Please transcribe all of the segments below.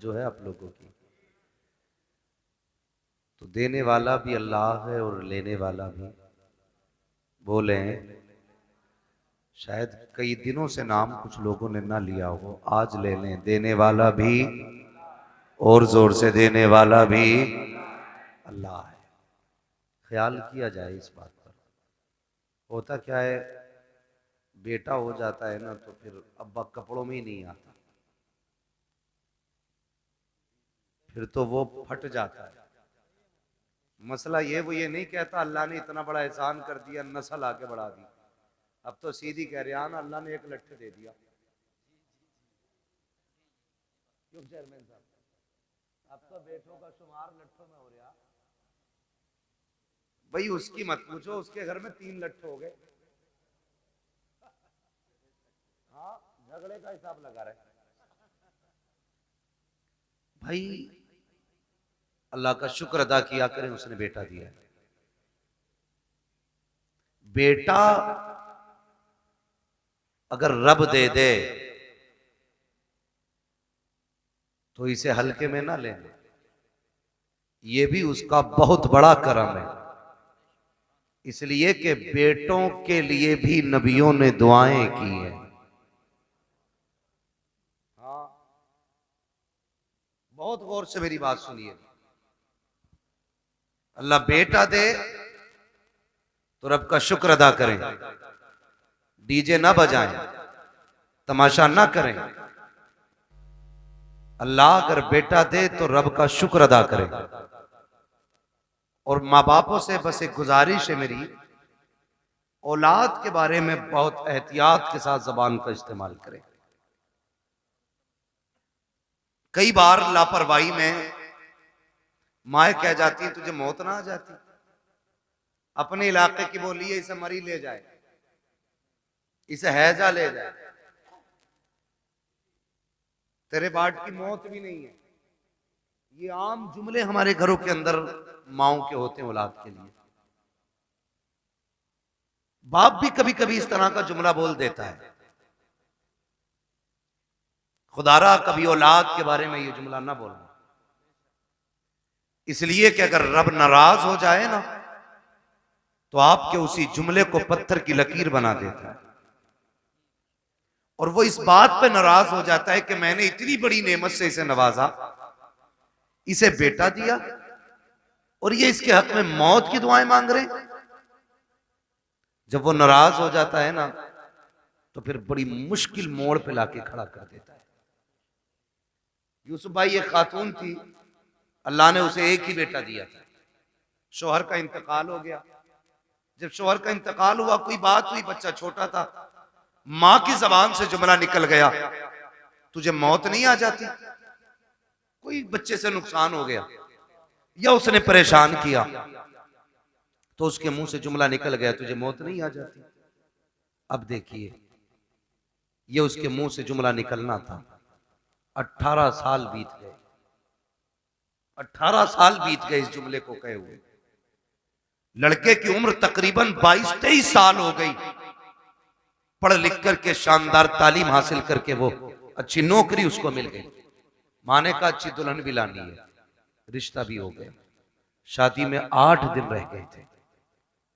तवज्जो है आप लोगों की। तो देने वाला भी अल्लाह है और लेने वाला भी। बोले शायद कई दिनों से नाम कुछ लोगों ने ना लिया हो, आज ले लें। देने वाला भी, और जोर से, देने वाला भी अल्लाह है। ख्याल किया जाए इस बात पर। होता क्या है, बेटा हो जाता है ना तो फिर अब्बा कपड़ों में ही नहीं आता, फिर तो वो फट जाता है। मसला ये, वो ये नहीं कहता अल्लाह ने इतना बड़ा एहसान कर दिया, नस्ल आगे बढ़ा दी। अब तो सीधी कह रहे हैं अल्लाह ने एक लट्ठे दे दिया। क्यों चेयरमैन साहब, अब तो बेटों का शुमार लट्ठों में हो रहा। भाई उसकी मत पूछो, उसके घर में 3 लट्ठे हो गए। हाँ, झगड़े का हिसाब लगा रहे भाई। अल्लाह का शुक्र अदा किया करें, उसने बेटा दिया है। बेटा अगर रब दे दे तो इसे हल्के में ना लेना, ये भी उसका बहुत बड़ा करम है। इसलिए कि बेटों के लिए भी नबियों ने दुआएं की हैं। हाँ, बहुत गौर से मेरी बात सुनिए। अल्लाह बेटा दे तो रब का शुक्र अदा करें, डीजे ना बजाएं, तमाशा ना करें। अल्लाह अगर बेटा दे तो रब का शुक्र अदा करें। और माँ बापों से बस एक गुजारिश है मेरी, औलाद के बारे में बहुत एहतियात के साथ जबान का इस्तेमाल करें। कई बार लापरवाही में माए कह जाती है तुझे मौत ना आ जाती, अपने इलाके की बोलिए इसे मरी ले जाए, इसे हैजा ले जाए, तेरे बाट की मौत भी नहीं है। ये आम जुमले हमारे घरों के अंदर माओ के होते हैं औलाद के लिए। बाप भी कभी कभी इस तरह का जुमला बोल देता है। खुदारा कभी औलाद के बारे में ये जुमला ना बोलना, इसलिए कि अगर रब नाराज हो जाए ना तो आपके उसी जुमले को पत्थर की लकीर बना देता है। और वो इस बात पे नाराज हो जाता है कि मैंने इतनी बड़ी नेमत से इसे नवाजा, इसे बेटा दिया, और ये इसके हक में मौत की दुआएं मांग रहे। जब वो नाराज हो जाता है ना तो फिर बड़ी मुश्किल मोड़ पे लाके खड़ा कर देता है। यूसुफ भाई एक खातून थी, अल्लाह ने उसे एक ही बेटा दिया था, शौहर का इंतकाल हो गया। जब शौहर का इंतकाल हुआ, कोई बात हुई, बच्चा छोटा था, मां की जबान से जुमला निकल गया तुझे मौत नहीं आ जाती। कोई बच्चे से नुकसान हो गया या उसने परेशान किया तो उसके मुंह से जुमला निकल गया तुझे मौत नहीं आ जाती। अब देखिए, ये उसके मुंह से जुमला निकलना था। 18 साल बीत गए, 18 साल बीत गए इस जुमले को कहे हुए। लड़के की उम्र तकरीबन 22-23 साल हो गई। पढ़ लिख करके शानदार तालीम हासिल करके वो अच्छी नौकरी उसको मिल गई। माने का अच्छी दुल्हन भी लानी है, रिश्ता भी हो गया। शादी में 8 दिन रह गए थे,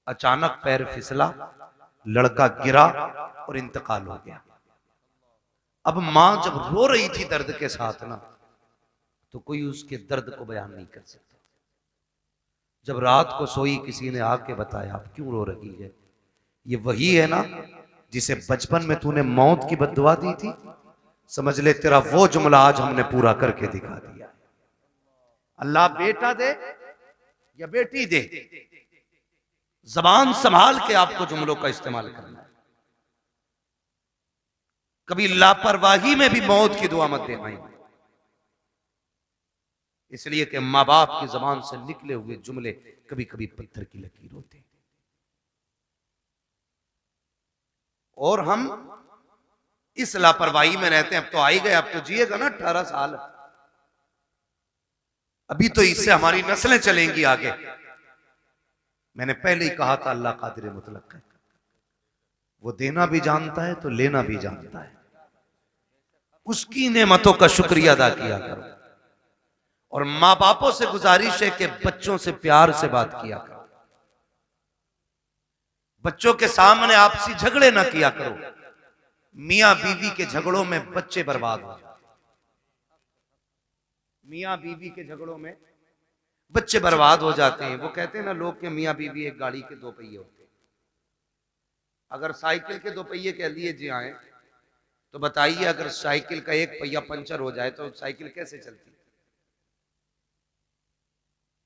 अचानक पैर फिसला, लड़का गिरा और इंतकाल हो गया। अब मां जब रो रही थी दर्द के साथ ना, तो कोई उसके दर्द को बयान नहीं कर सकता। जब रात को सोई, किसी ने आके बताया आप क्यों रो रही है, ये वही है ना जिसे बचपन में तूने मौत की बद्दुआ दी थी, समझ ले तेरा वो जुमला आज हमने पूरा करके दिखा दिया। अल्लाह बेटा दे या बेटी दे, जबान संभाल के आपको जुमलों का इस्तेमाल करना है। कभी लापरवाही में भी मौत की दुआ मत देना, इसलिए कि मां बाप की जबान से निकले हुए जुमले कभी कभी पत्थर की लकीर होते हैं। और हम इस लापरवाही में रहते हैं। अब तो आ ही गए, अब तो जिएगा ना 18 साल, अभी तो इससे हमारी नस्लें चलेंगी आगे। मैंने पहले ही कहा था अल्लाह कादिर मुतलक है, वो देना भी जानता है तो लेना भी जानता है। उसकी नेमतों का शुक्रिया अदा किया करो। और मां बापों से गुजारिश है कि बच्चों से प्यार से बात किया करो, बच्चों के सामने आपसी झगड़े ना किया करो। मियां बीवी के झगड़ों में बच्चे बर्बाद हो जाते, मियां बीवी के झगड़ों में बच्चे बर्बाद हो जाते हैं। वो कहते हैं ना लोग के मियां बीवी एक गाड़ी के दो पहिए होते हैं। अगर साइकिल के दो पहिए कह लिए जी आए तो बताइए, अगर साइकिल का एक पहिया पंचर हो जाए तो साइकिल कैसे चलती?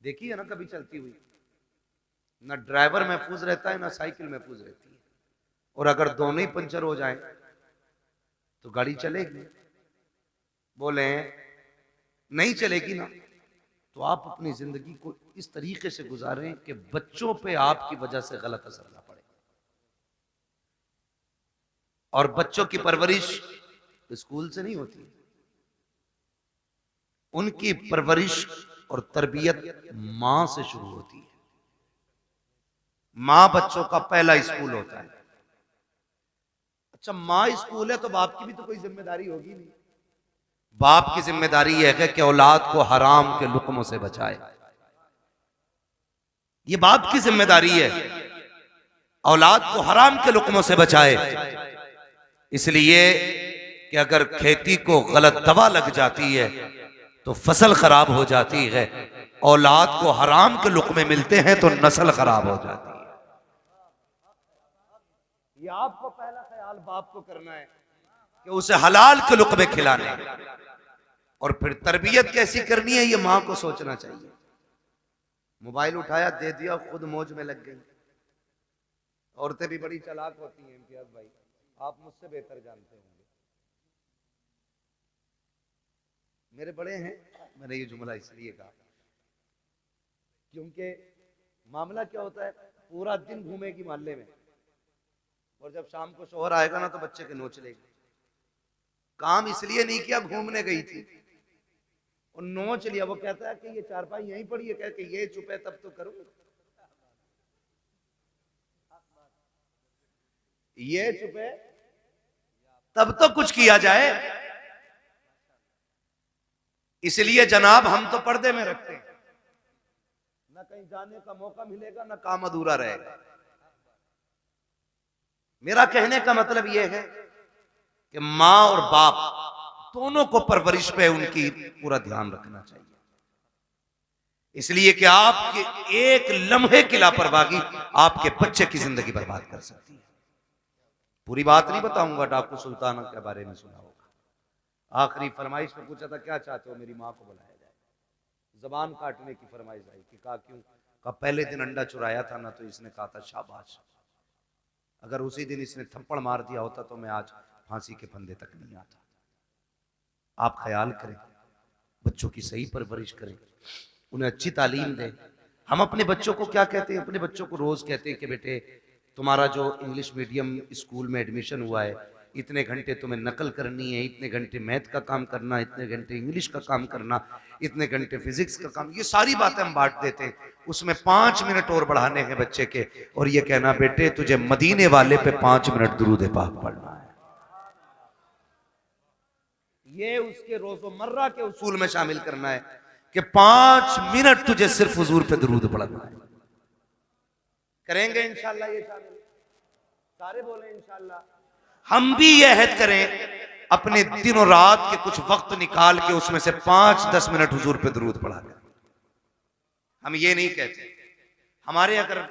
देखिए ना कभी चलती हुई, ना ड्राइवर महफूज रहता है ना साइकिल महफूज रहती है। और अगर दोनों ही पंचर हो जाए तो गाड़ी चलेगी? बोले नहीं चलेगी ना। तो आप अपनी जिंदगी को इस तरीके से गुजारें कि बच्चों पे आपकी वजह से गलत असर ना पड़े। और बच्चों की परवरिश स्कूल से नहीं होती, उनकी परवरिश और तरबियत मां से शुरू होती है। मां बच्चों का पहला स्कूल होता है। अच्छा, मां स्कूल है तो बाप की भी तो कोई जिम्मेदारी होगी नहीं। बाप की जिम्मेदारी यह है कि औलाद को हराम के लुक्मों से बचाए। ये बाप की जिम्मेदारी है, औलाद को हराम के लुक्मों से बचाए। इसलिए कि अगर खेती को गलत दवा लग जाती है तो फसल खराब हो जाती है, औलाद को हराम के लुक्मे मिलते हैं तो नस्ल खराब हो जाती है। ये आपको पहला ख्याल बाप को करना है कि उसे हलाल के लुक्मे खिलाने, और फिर तरबियत कैसी करनी है ये मां को सोचना चाहिए। मोबाइल उठाया दे दिया, खुद मौज में लग गई। औरतें भी बड़ी चालाक होती हैं इम्तियाज भाई, आप मुझसे बेहतर जानते होंगे। मेरे बड़े हैं, मैंने ये जुमला इसलिए कहा क्योंकि मामला क्या होता है, पूरा दिन घूमेगी मोहल्ले में और जब शाम को शोहर आएगा ना तो बच्चे के नोच लेगी। काम इसलिए नहीं किया, घूमने गई थी और नोच लिया। वो कहता है कि ये चारपाई यहीं पड़ी है, कह के ये चुप है तब तो करूं, ये चुप है तब तो कुछ किया जाए। इसलिए जनाब हम तो पर्दे में रखते हैं, ना कहीं जाने का मौका मिलेगा ना काम अधूरा रहेगा। मेरा कहने का मतलब यह है कि मां और बाप दोनों को परवरिश पे उनकी पूरा ध्यान रखना चाहिए। इसलिए कि आपके एक लम्हे की लापरवाही आपके बच्चे की जिंदगी बर्बाद कर सकती है। पूरी बात नहीं बताऊंगा, डाकू सुल्ताना के बारे में सुना होगा। आखिरी फरमाइश में पूछा था क्या चाहते हो, मेरी माँ को बुलाया जाए। जबान काटने की फरमाइश आई कि कहा क्यों? कहा पहले दिन अंडा चुराया था ना तो इसने कहा था शाबाश, अगर उसी दिन इसने थप्पड़ मार दिया होता तो मैं आज फांसी के फंदे तक नहीं आता। आप ख्याल करें, बच्चों की सही परवरिश करें, उन्हें अच्छी तालीम दें। हम अपने बच्चों को क्या कहते हैं, अपने बच्चों को रोज कहते हैं कि बेटे तुम्हारा जो इंग्लिश मीडियम स्कूल में एडमिशन हुआ है, इतने घंटे तुम्हें नकल करनी है, इतने घंटे मैथ का काम करना, इतने घंटे इंग्लिश का काम करना, इतने घंटे फिजिक्स का काम। ये सारी बातें हम बांट देते हैं। उसमें 5 मिनट और बढ़ाने हैं बच्चे के, और ये कहना बेटे तुझे मदीने वाले पे 5 मिनट दुरूद पाक पढ़ना है। ये उसके रोजमर्रा के उसूल में शामिल करना है कि 5 मिनट तुझे सिर्फ हुजूर पे दुरूद पढ़ना है। करेंगे इंशाल्लाह ये शामिल, सारे बोले इंशाल्लाह। हम भी ये अहद करें अपने दिन और रात के कुछ वक्त निकाल के उसमें से 5-10 मिनट हुजूर पे दुरूद पढ़ा दें। हम ये नहीं कहते, हमारे अगर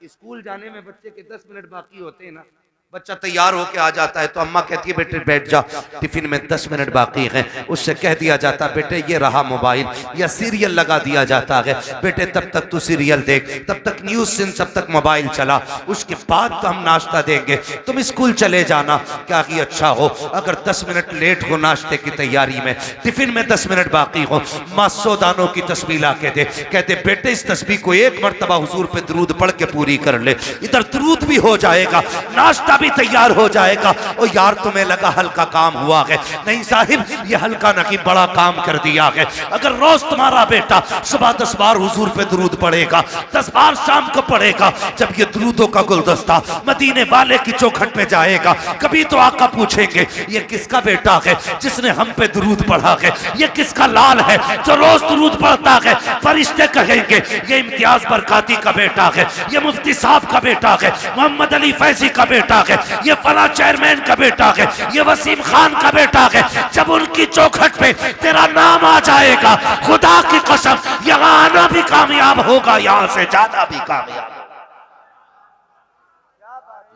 स्कूल जाने में बच्चे के 10 मिनट बाकी होते हैं ना, बच्चा तैयार होके आ जाता है तो अम्मा कहती है बेटे बैठ जा, टिफिन में 10 मिनट बाकी हैं। उससे कह दिया जाता बेटे ये रहा मोबाइल, या सीरियल लगा दिया जाता है, बेटे तब तक तू सीरियल देख, तब तक न्यूज सुन, तब तक मोबाइल चला, उसके बाद तो हम नाश्ता देंगे, तुम स्कूल चले जाना। क्या ही अच्छा हो अगर 10 मिनट लेट हो नाश्ते की तैयारी में, टिफिन में 10 मिनट बाकी हो, माँ 100 दानों की तस्बीह ला के दे, कहते बेटे इस तस्बीह को 1 मरतबा हुजूर पे दरूद पढ़ के पूरी कर ले, इधर दरूद भी हो जाएगा, नाश्ता भी तैयार हो जाएगा। और यार तुम्हें लगा हल्का काम हुआ है, नहीं साहिब, ये हल्का नहीं बड़ा काम कर दिया है। अगर रोज तुम्हारा बेटा सुबह 10 बार हुजूर पे दुरूद पढ़ेगा, 10 बार शाम को पढ़ेगा, जब ये दुरूदों का गुलदस्ता मदीने वाले की चौखट पे जाएगा, कभी तो आका पूछेंगे ये किसका बेटा है जिसने हम पे दुरूद पढ़ा है, ये किसका लाल है जो रोज दुरूद पढ़ता है। फरिश्ते कहेंगे ये इम्तियाज बरकाती का बेटा है, ये मुफ्ती साहब का बेटा है, मोहम्मद अली फैजी का बेटा है, ये फला चेयरमैन का बेटा है, ये वसीम खान का बेटा है। जब उनकी चौखट पे तेरा नाम आ जाएगा, खुदा की कसम यहां आना भी कामयाब होगा, यहां से ज्यादा भी कामयाब।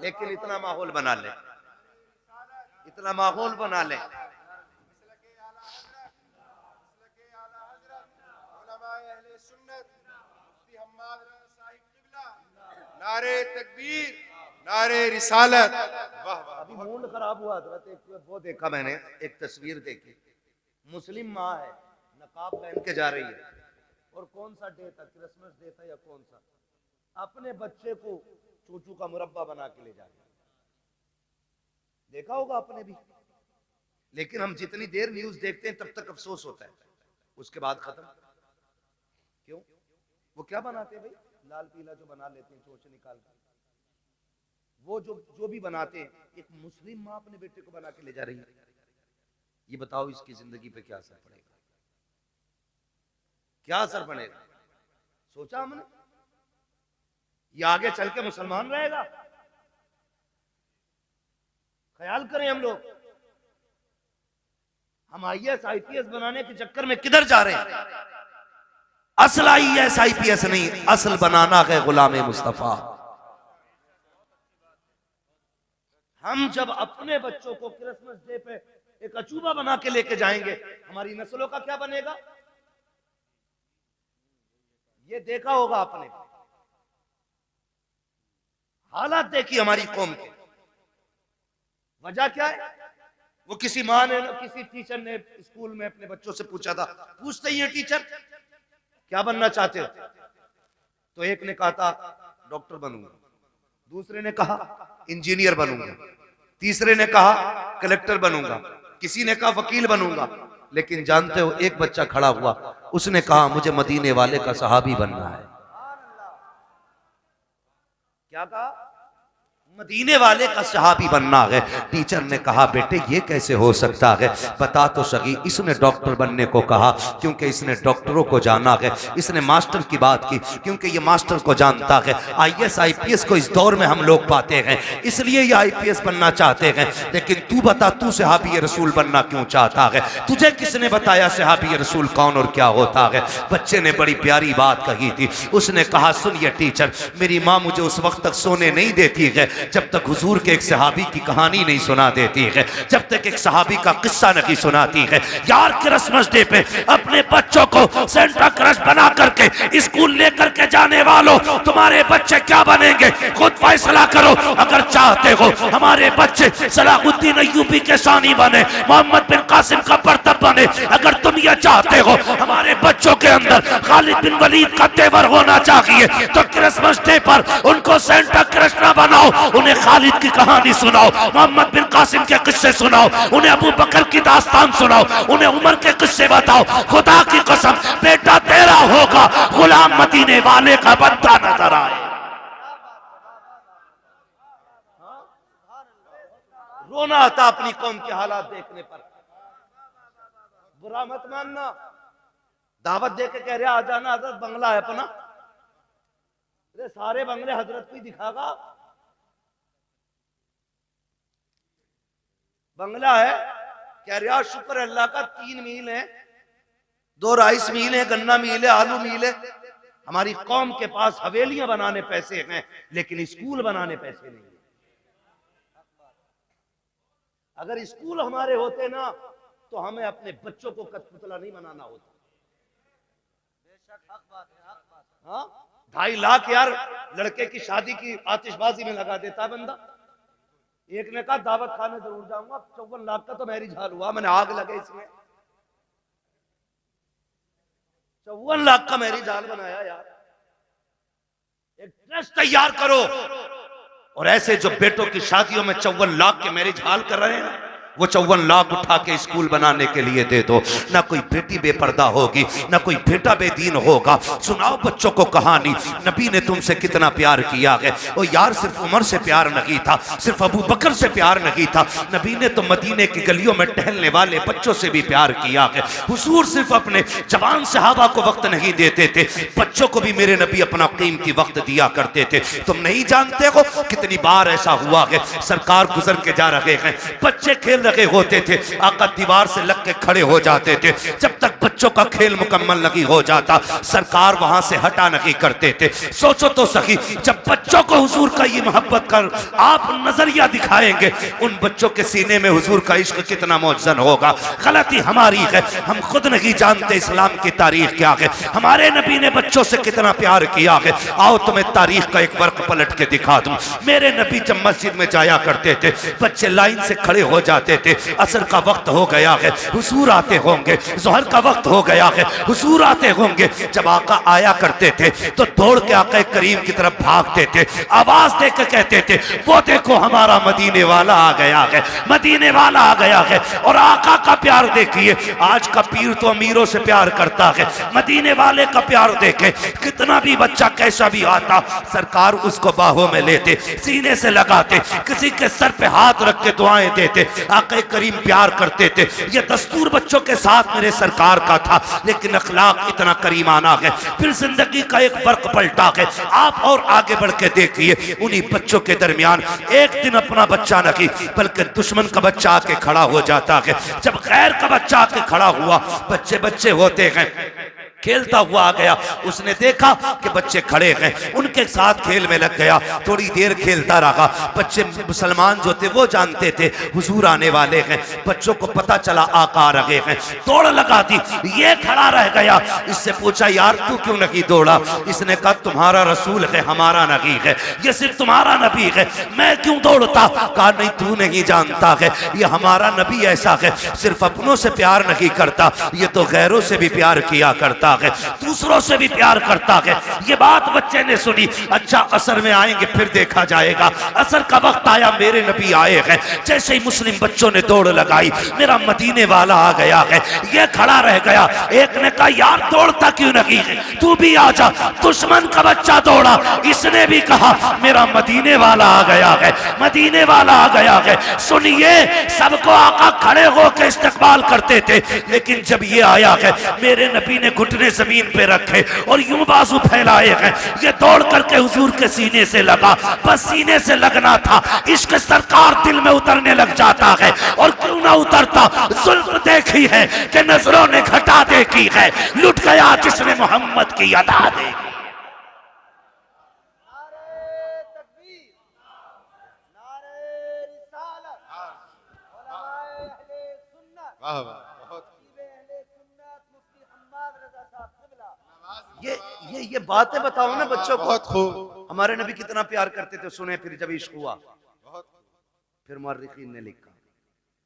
लेकिन इतना माहौल बना ले, इतना माहौल बना ले। नारे तकबीर, नारे रिसालत। वाह वाह। अभी मूड खराब हुआ हजरत, एक वो देखा मैंने, एक तस्वीर देखी, मुस्लिम माँ है, नकाब पहन के जा रही है, और कौन सा डे था, क्रिसमस डे था या कौन सा, अपने बच्चे को चूचू का मुरब्बा बना के ले जा रही है। देखा होगा आपने भी। लेकिन हम जितनी देर न्यूज देखते हैं तब तक अफसोस होता है, उसके बाद खत्म। क्यों? वो क्या बनाते हैं भाई, लाल पीला जो बना लेते हैं चोच निकाल कर, वो जो भी बनाते हैं, एक मुस्लिम माँ अपने बेटे को बना के ले जा रही है। ये बताओ इसकी जिंदगी पे क्या असर पड़ेगा, क्या असर पड़ेगा? सोचा हमने? ये आगे चल के मुसलमान रहेगा? ख्याल करें हम लोग। हम IAS IPS बनाने के चक्कर में किधर जा रहे हैं? असल IAS IPS नहीं, असल बनाना है गुलाम मुस्तफा। हम जब अपने बच्चों को क्रिसमस डे पे एक अचूबा बना के लेके जाएंगे, हमारी नस्लों का क्या बनेगा? ये देखा होगा आपने, हालात देखी हमारी कौम के। वजह क्या है? वो किसी माँ ने, किसी टीचर ने स्कूल में अपने बच्चों से पूछा था, पूछते ही है टीचर क्या बनना चाहते हो? तो एक ने कहा था डॉक्टर बनूंगा, दूसरे ने कहा इंजीनियर बनूंगा, तीसरे ने कहा कलेक्टर बनूंगा, किसी ने कहा वकील बनूंगा। लेकिन जानते हो एक बच्चा खड़ा हुआ, उसने कहा मुझे मदीने वाले का सहाबी बनना है। क्या कहा? मदीने वाले का सहाबी बनना है। टीचर ने कहा बेटे ये कैसे हो सकता है, बता तो सही। इसने डॉक्टर बनने को कहा क्योंकि इसने डॉक्टरों को जाना है, इसने मास्टर की बात की क्योंकि ये मास्टर को जानता है। IAS IPS को इस दौर में हम लोग पाते हैं, इसलिए ये IPS बनना चाहते हैं। लेकिन तू बता, तू सहाबी रसूल बनना क्यों चाहता है? तुझे किसने बताया सहाबी रसूल कौन और क्या होता है? बच्चे ने बड़ी प्यारी बात कही थी। उसने कहा सुनिए टीचर, मेरी माँ मुझे उस वक्त तक सोने नहीं देती है जब तक हुजूर के एक सहाबी की कहानी नहीं सुना देती है, जब तक एक सहाबी का किस्सा नहीं सुनाती है। यार क्रिसमस डे पे अपने बच्चों को सेंटा क्रश बना करके स्कूल लेकर के जाने वालों, तुम्हारे बच्चे क्या बनेंगे खुद फैसला करो। अगर चाहते हो हमारे बच्चे सलाहुद्दीन अय्यूबी के सानी बने, मोहम्मद बिन कासिम का बर्तब बने, अगर तुम ये चाहते हो हमारे बच्चों के अंदर खालिद बिन वलीद का तेवर होना चाहिए, तो क्रिसमस डे पर उनको सेंटा क्रश ना बनाओ, उन्हें खालिद की कहानी सुनाओ, मोहम्मद बिन कासिम के किस्से सुनाओ, उन्हें अबू बकर की दास्तान सुनाओ, उन्हें उमर के किस्से बताओ। खुदा की कसम बेटा तेरा होगा, गुलाम मदीने वाले का बंदा नजर आए। रोना आता अपनी कौम के हालात देखने पर। बुरा मत मानना, दावत दे के कह रहे आ जाना, हजरत बंगला है अपना। अरे सारे बंगले हजरत को ही दिखागा। बंगला है, कह रहा शुक्र अल्लाह का 3 मील है, 2 राइस मील है, गन्ना मील है, आलू मील है। हमारी कौम के पास हवेलियां बनाने पैसे हैं लेकिन स्कूल बनाने पैसे नहीं है। अगर स्कूल हमारे होते ना तो हमें अपने बच्चों को कठपुतला नहीं बनाना होता। बेशक हक बात है, हक बात है। हाँ 2.5 लाख यार लड़के की शादी की आतिशबाजी में लगा देता बंदा। एक ने कहा दावत खाने जरूर जाऊंगा, 54 लाख का तो मैरिज हाल हुआ, मैंने आग लगे इसमें। 54 लाख का मैरिज हाल बनाया यार। एक ट्रस्ट तैयार करो, और ऐसे जो बेटों की शादियों में 54 लाख के मैरिज हाल कर रहे हैं, वो 54 लाख उठा के स्कूल बनाने के लिए दे दो। ना कोई बेटी बेपर्दा होगी, ना कोई बेटा बेदीन होगा। सुनाओ बच्चों को कहानी, नबी ने तुमसे कितना प्यार किया है। ओ यार, सिर्फ उमर से प्यार नहीं था, सिर्फ अबू बकर से प्यार नहीं था, नबी ने तो मदीने की गलियों में टहलने वाले बच्चों से भी प्यार किया है। हुजूर सिर्फ अपने जवान सहाबा को वक्त नहीं देते थे, बच्चों को भी मेरे नबी अपना कीमती वक्त दिया करते थे। तुम नहीं जानते हो कितनी बार ऐसा हुआ है, सरकार गुजर के जा रहे हैं, बच्चे खेल रहे होते थे, आका दीवार से लग के खड़े हो जाते थे। जब तक बच्चों का खेल मुकम्मल नहीं हो जाता, सरकार वहां से हटा नहीं करते थे। सोचो तो सही, जब बच्चों को हुजूर का ये मोहब्बत कर आप नजरिया दिखाएंगे, उन बच्चों के सीने में हुजूर का इश्क कितना मौजन होगा। गलती हमारी है, हम खुद नहीं जानते इस्लाम की तारीख क्या है, हमारे नबी ने बच्चों से कितना प्यार किया है। आओ तुम्हें तारीख का एक वर्क पलट के दिखा दूं। मेरे नबी जब मस्जिद में जाया करते थे, बच्चे लाइन से खड़े हो जाते थे, असर का वक्त हो गया है, हुजूर आते होंगे, जोहर का वक्त हो गया है, हुजूर आते होंगे। जब आका आया करते थे तो दौड़ के आका करीम की तरफ भागते थे, आवाज देकर कहते थे, वो देखो हमारा मदीने वाला आ गया है, मदीने वाला आ गया है। और आका का प्यार देखिए, आज का पीर तो अमीरों से प्यार करता है, मदीने वाले का प्यार देखे, कितना भी बच्चा कैसा भी आता, सरकार उसको बाहों में लेते, सीने से लगाते, किसी के सर पे हाथ रख के दुआएं देते। आका करीम प्यार करते थे। ये दस्तूर बच्चों के साथ मेरे सरकार का था, लेकिन अखलाक इतना करीमाना है। फिर जिंदगी का एक फर्क पलटा है। आप और आगे बढ़ के देखिए, उन्हीं बच्चों के दरमियान एक दिन अपना बच्चा नहीं बल्कि दुश्मन का बच्चा आके खड़ा हो जाता है। जब गैर का बच्चा आके खड़ा हुआ, बच्चे बच्चे होते हैं, खेलता हुआ आ गया, उसने देखा कि बच्चे खड़े हैं, उनके साथ खेल में लग गया। थोड़ी देर खेलता रहा, बच्चे मुसलमान जो थे वो जानते थे हुजूर आने वाले हैं, बच्चों को पता चला आका आ रहे हैं, दौड़ लगा दी। ये खड़ा रह गया, इससे पूछा यार तू क्यों नहीं दौड़ा? इसने कहा तुम्हारा रसूल है, हमारा नबी है, ये सिर्फ तुम्हारा नबी है, मैं क्यों दौड़ता? कहा नहीं तू नहीं जानता है, ये हमारा नबी ऐसा है, सिर्फ अपनों से प्यार नहीं करता, ये तो गैरों से भी प्यार किया करता है, दूसरों से भी प्यार करता है। ये बात बच्चे ने सुनी। अच्छा असर में आएंगे फिर देखा जाएगा। असर का वक्त आया, मेरे नबी आए हैं। जैसे ही मुस्लिम बच्चों ने दौड़ लगाई, मेरा मदीने वाला आ गया है। ये खड़ा रह गया। एक ने कहा यार दौड़ता क्यों नहीं है, तू भी आ जा। दुश्मन का बच्चा दौड़ा, इसने भी कहा मेरा मदीने वाला आ गया है, मदीने वाला आ गया है। सुनिए, सबको आका खड़े होकर इस्तकबाल करते थे, लेकिन जब ये आया है, मेरे नबी ने घुटने जमीन पे रखे और यूं बाजू फैलाए हैं। ये दौड़ करके हुजूर के सीने से लगा, बस सीने से लगना था, इश्क सरकार दिल में उतरने लग जाता है। और क्यों ना उतरता, जुल्म देखी है कि नजरों ने घटा देखी है, लुट गया जिसने मोहम्मद की अदा देखी। वाह वाह, बहुत ये बातें बताओ ना बच्चों को। बहुत खूब। हमारे नबी कितना प्यार करते थे, सुने फिर जब इश्क हुआ। बहुत फिर मुअर्रिखीन ने लिखा,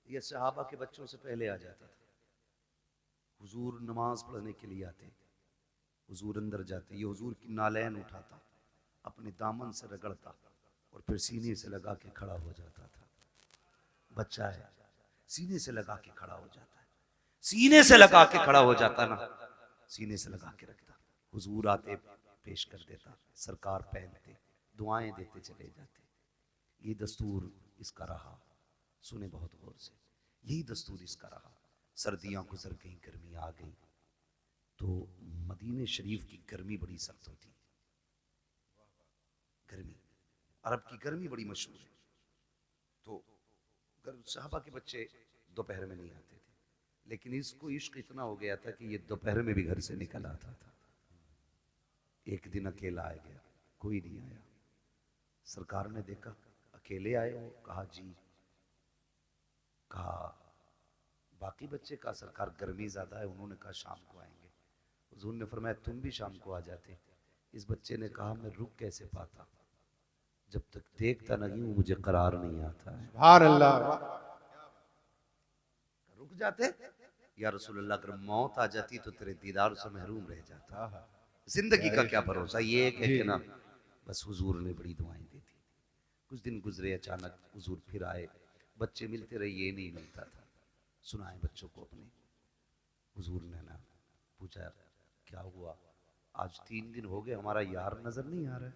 ये सहाबा के बच्चों से पहले आ जाता था। हुजूर नमाज पढ़ने के लिए आते, हुजूर अंदर जाते, ये हुजूर की नालैन उठाता, अपने दामन से रगड़ता और फिर सीने से लगा के खड़ा हो जाता था। बच्चा है, सीने से लगा के खड़ा हो जाता है, सीने से लगा के खड़ा हो जाता ना, सीने से लगा के रखता। हुजूर आते पेश कर देता, सरकार पहनते, दुआएं देते चले जाते। ये दस्तूर इसका रहा। सुने बहुत गौर से, यही दस्तूर इसका रहा। सर्दियां गुजर गई, गर्मी आ गई, तो मदीने शरीफ की गर्मी बड़ी सख्त होती। गर्मी, अरब की गर्मी बड़ी मशहूर है। तो सहाबा के बच्चे दोपहर में नहीं आते थे, लेकिन इसको इश्क इतना हो गया था कि ये दोपहर में भी घर से निकल आता था। एक दिन अकेला आ गया, कोई नहीं आया। सरकार ने देखा अकेले आए हो, कहा जी। कहा बाकी बच्चे, का सरकार गर्मी ज्यादा है, उन्होंने कहा शाम को आएंगे। हुजूर ने फरमाया तुम भी शाम को आ जाते। इस बच्चे ने कहा मैं रुक कैसे पाता, जब तक देखता नहीं हूं मुझे करार नहीं आता है। सुभान अल्लाह। रुक जाते या रसूलुल्लाह, अगर मौत आ जाती तो तेरे दीदार से महरूम रह जाता। जिंदगी का क्या भरोसा, ये एक है कि ना, बस हुजूर ने बड़ी दुआएं दी थी। कुछ दिन गुजरे, अचानक हुजूर फिर आए, बच्चे मिलते रहे, ये नहीं मिलता था। सुनाए बच्चों को अपने। हुजूर ने ना पूछा क्या हुआ, आज 3 दिन हो गए हमारा यार नजर नहीं आ रहा है।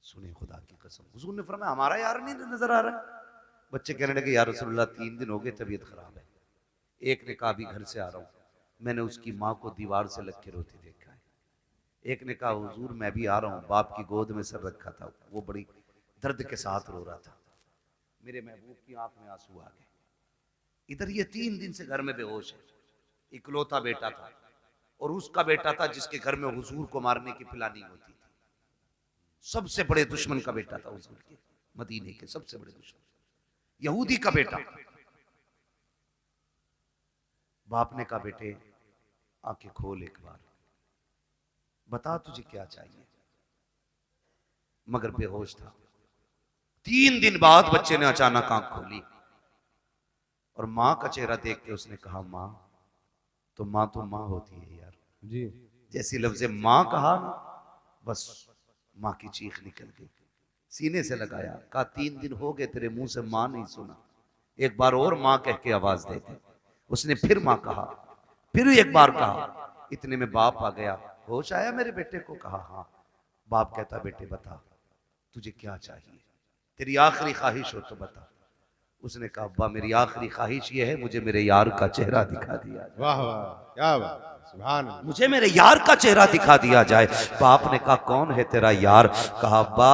सुने खुदा की कसम, हुजूर ने फरमाया हमारा यार नहीं नजर आ रहा है। बच्चे कहने लगे या रसूलल्लाह 3 दिन हो गए तबीयत खराब है। एक ने कहा अभी घर से आ रहा हूँ, मैंने उसकी माँ को दीवार से लग के रोते देखा है। एक ने कहा हुजूर मैं भी आ रहा हूँ, बाप की गोद में सर रखा था, वो बड़ी दर्द के साथ रो रहा था, मेरे महबूब की आंख में आंसू आ गए। इधर ये 3 दिन से घर में बेहोश है। इकलौता बेटा था और उसका बेटा था जिसके घर में हुजूर को मारने की प्लानिंग होती थी। सबसे बड़े दुश्मन का बेटा था हुजूर के, मदीने के सबसे बड़े दुश्मन, यहूदी का बेटा। बाप ने कहा बेटे आंखें खोल एक बार, बता तुझे क्या चाहिए। मगर बेहोश था। 3 दिन बाद बच्चे ने अचानक आंख खोली और मां का चेहरा देख के उसने कहा मां तो मां होती है यार जी। जैसी लफ्ज़ मां कहा ना, बस मां की चीख निकल गई, सीने से लगाया, कहा 3 दिन हो गए तेरे मुंह से मां नहीं सुना, एक बार और मां कह के आवाज दे दे। उसने फिर मां कहा, फिर एक बार कहा। इतने में बाप आ गया, होश आया मेरे बेटे को? कहा हाँ। बाप कहता बेटे बता तुझे क्या चाहिए, तेरी आखिरी ख्वाहिश हो तो बता। उसने कहा अब्बा मेरी आखिरी ख्वाहिश ये है मुझे मेरे यार का चेहरा दिखा दिया जाए। वाह वाह, क्या बात, सुभान अल्लाह। मुझे मेरे यार का चेहरा दिखा दिया जाए। बाप ने कहा कौन है तेरा यार? कहा अब्बा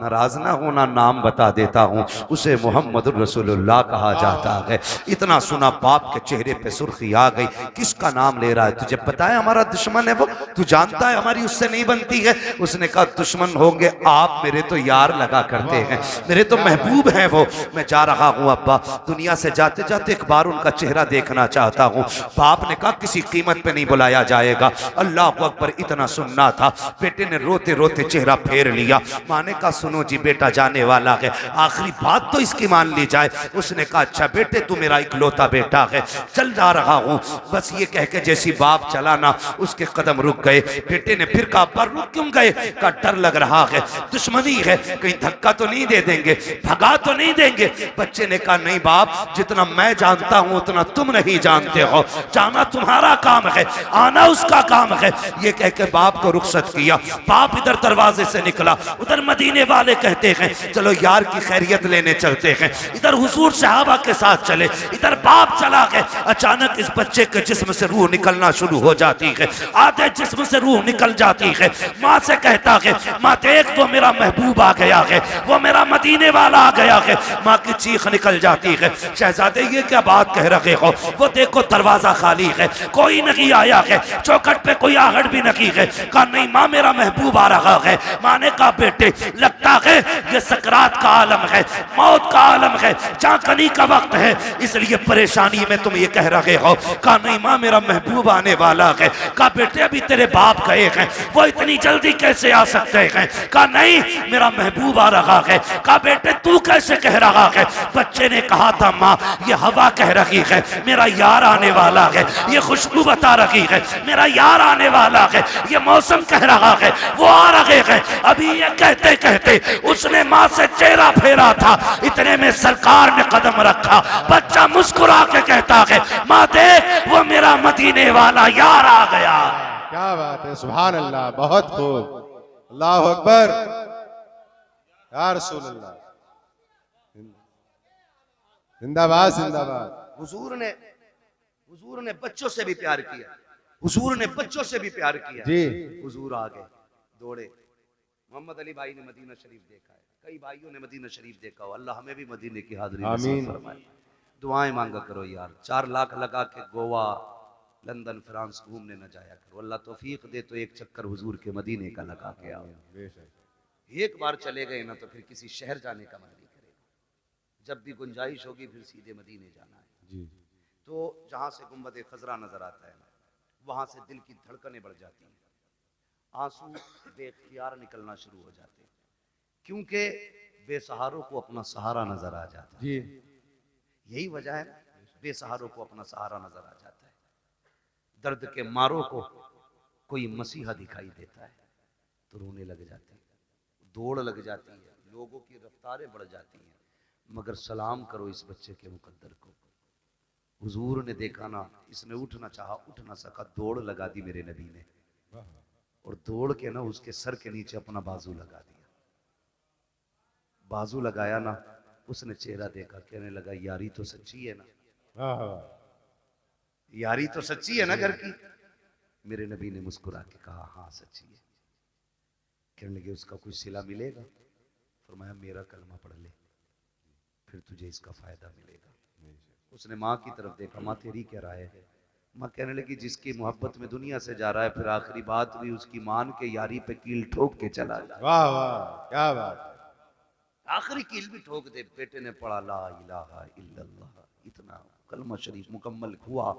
नाराज ना होना, नाम बता देता हूँ, उसे मोहम्मद रसूलुल्लाह कहा जाता है। इतना सुना बाप के चेहरे पे सुर्खी आ गई, किसका नाम ले रहा है? तुझे पता है हमारा दुश्मन है वो, तू जानता है हमारी उससे नहीं बनती है। उसने कहा दुश्मन होंगे आप, मेरे तो यार लगा करते हैं, मेरे तो महबूब हैं वो। मैं जा रहा हूँ अब्बा, दुनिया से जाते जाते एक बार उनका चेहरा देखना चाहता हूँ। बाप ने कहा किसी कीमत पे नहीं बुलाया जाएगा। अल्लाह अकबर, इतना सुनना था। बेटे ने रोते रोते चेहरा फेर लिया। माँ ने कहा सुनो जी बेटा जाने वाला है, आखिरी बात तो इसकी मान ली जाए। उसने कहा अच्छा बेटे तू मेरा इकलौता बेटा है, चल जा रहा हूँ। बस ये कह के जैसी बाप चला ना, उसके कदम रुक गए। बेटे ने फिर कहा पर रुक क्यों गए? का डर लग रहा है, दुश्मनी है, कहीं धक्का तो नहीं दे देंगे, भगा तो नहीं देंगे। बच्चे ने कहा नहीं बाप, जितना मैं जानता हूं उतना तुम नहीं जानते हो, जाना तुम्हारा काम है, आना उसका काम है। ये कह के बाप को रुखसत किया। बाप इधर दरवाजे से निकला, उधर मदीने वाले कहते हैं चलो यार की खैरियत लेने चलते हैं। इधर हुजूर सहाबा के साथ चले, इधर बाप चला गए। अचानक इस बच्चे के जिस्म से रूह निकलना शुरू हो जाती है, आधे जिस्म से रूह निकल जाती है। माँ से कहता है माँ देख वो मेरा महबूब आ गया है, वो मेरा मदीने वाला आ गया है। माँ की चीख निकल जाती है, शहजादे ये क्या बात कह रहे हो? वो देखो दरवाजा खाली है, कोई नहीं आया है, चौखट पे कोई आहट भी नहीं है। कहा नहीं माँ मेरा महबूब आ रहा है। माँ ने कहा बेटे लगता है ये सकरात का आलम है, मौत का आलम है, चाकनी का वक्त है, इसलिए परेशानी में तुम ये कह रहे हो। कहा नहीं माँ मेरा महबूब आने वाला है। कहा बेटे अभी तेरे बाप गए हैं, वो इतनी जल्दी कैसे आ सकते हैं? कहा नहीं मेरा महबूब आ रहा है। कहा बेटे तू कैसे कह रहा है? बच्चे ने कहा था माँ ये हवा कह रही है मेरा यार आने वाला है, ये खुशबू बता रही है मेरा यार आने वाला है, ये मौसम कह रहा है वो आ रहे हैं। अभी ये कहते कहते उसने माँ से चेहरा फेरा था, इतने में सरकार ने कदम रखा। बच्चा मुस्कुरा के कहता है माँ देख वो मेरा मदीने वाला यार आ गया। क्या बात है, सुभान अल्लाह, बहुत खूब, अल्लाह अकबर, या रसूल अल्लाह, जिंदाबाद जिंदाबाद। हुजूर ने बच्चों से भी प्यार किया, हुजूर ने बच्चों से भी प्यार किया जी। हुजूर आ गए दौड़े। मोहम्मद अली भाई ने मदीना शरीफ देखा है, कई भाइयों ने मदीना शरीफ देखा हो, अल्लाह हमें भी मदीने की हाजिरी नसीब फरमाए। दुआएं मांगा करो यार, 4 लाख लगा के गोवा लंदन फ्रांस घूमने न जाया करो, अल्लाह तौफीक दे तो एक चक्कर हुजूर के मदीने का लगा के आओ। एक बार चले गए ना तो फिर किसी शहर जाने का मन नहीं करेगा, जब भी गुंजाइश होगी फिर सीधे मदीने जाना है जी। तो जहां से गुंबद खजरा नजर आता है ना, वहां से दिल की धड़कनें बढ़ जाती हैं, आंसू बेख्तियार निकलना शुरू हो जाते हैं, क्योंकि बेसहारों को अपना सहारा नजर आ जाता है। जी। यही वजह है बेसहारों को अपना सहारा नजर आ जाता है। दर्द के मारों को कोई मसीहा दिखाई देता है तो रोने लग जाते हैं, दौड़ लग जाती है, लोगों की रफ्तारें बढ़ जाती हैं, मगर सलाम करो इस बच्चे के मुकद्दर को। हुजूर ने देखा ना, इसने उठना चाहा, उठ ना सका, दौड़ लगा दी मेरे नबी ने, और दौड़ के ना उसके सर के नीचे अपना बाजू लगा दिया। बाजू लगाया ना, उसने चेहरा देखा, कहने लगा यारी तो सच्ची है ना, यारी तो सच्ची है ना घर की। मेरे नबी ने मुस्कुरा के कहा हाँ सच्ची है। कहने लगे उसका कुछ सिला मिलेगा? फरमाया मेरा कलमा पढ़ ले, फिर तुझे इसका फायदा मिलेगा। उसने माँ की तरफ देखा, माँ तेरी क्या राय है? माँ कहने लगी जिसकी मोहब्बत में दुनिया से जा रहा है, फिर आखिरी बात भी उसकी मान के यारी पे कील ठोक के चला जाए। वाह वाह क्या बात, आखिरी कील भी ठोक दे। बेटे ने पढ़ा ला इलाहा इल्लल्लाह, इतना कलमा शरीफ मुकम्मल हुआ,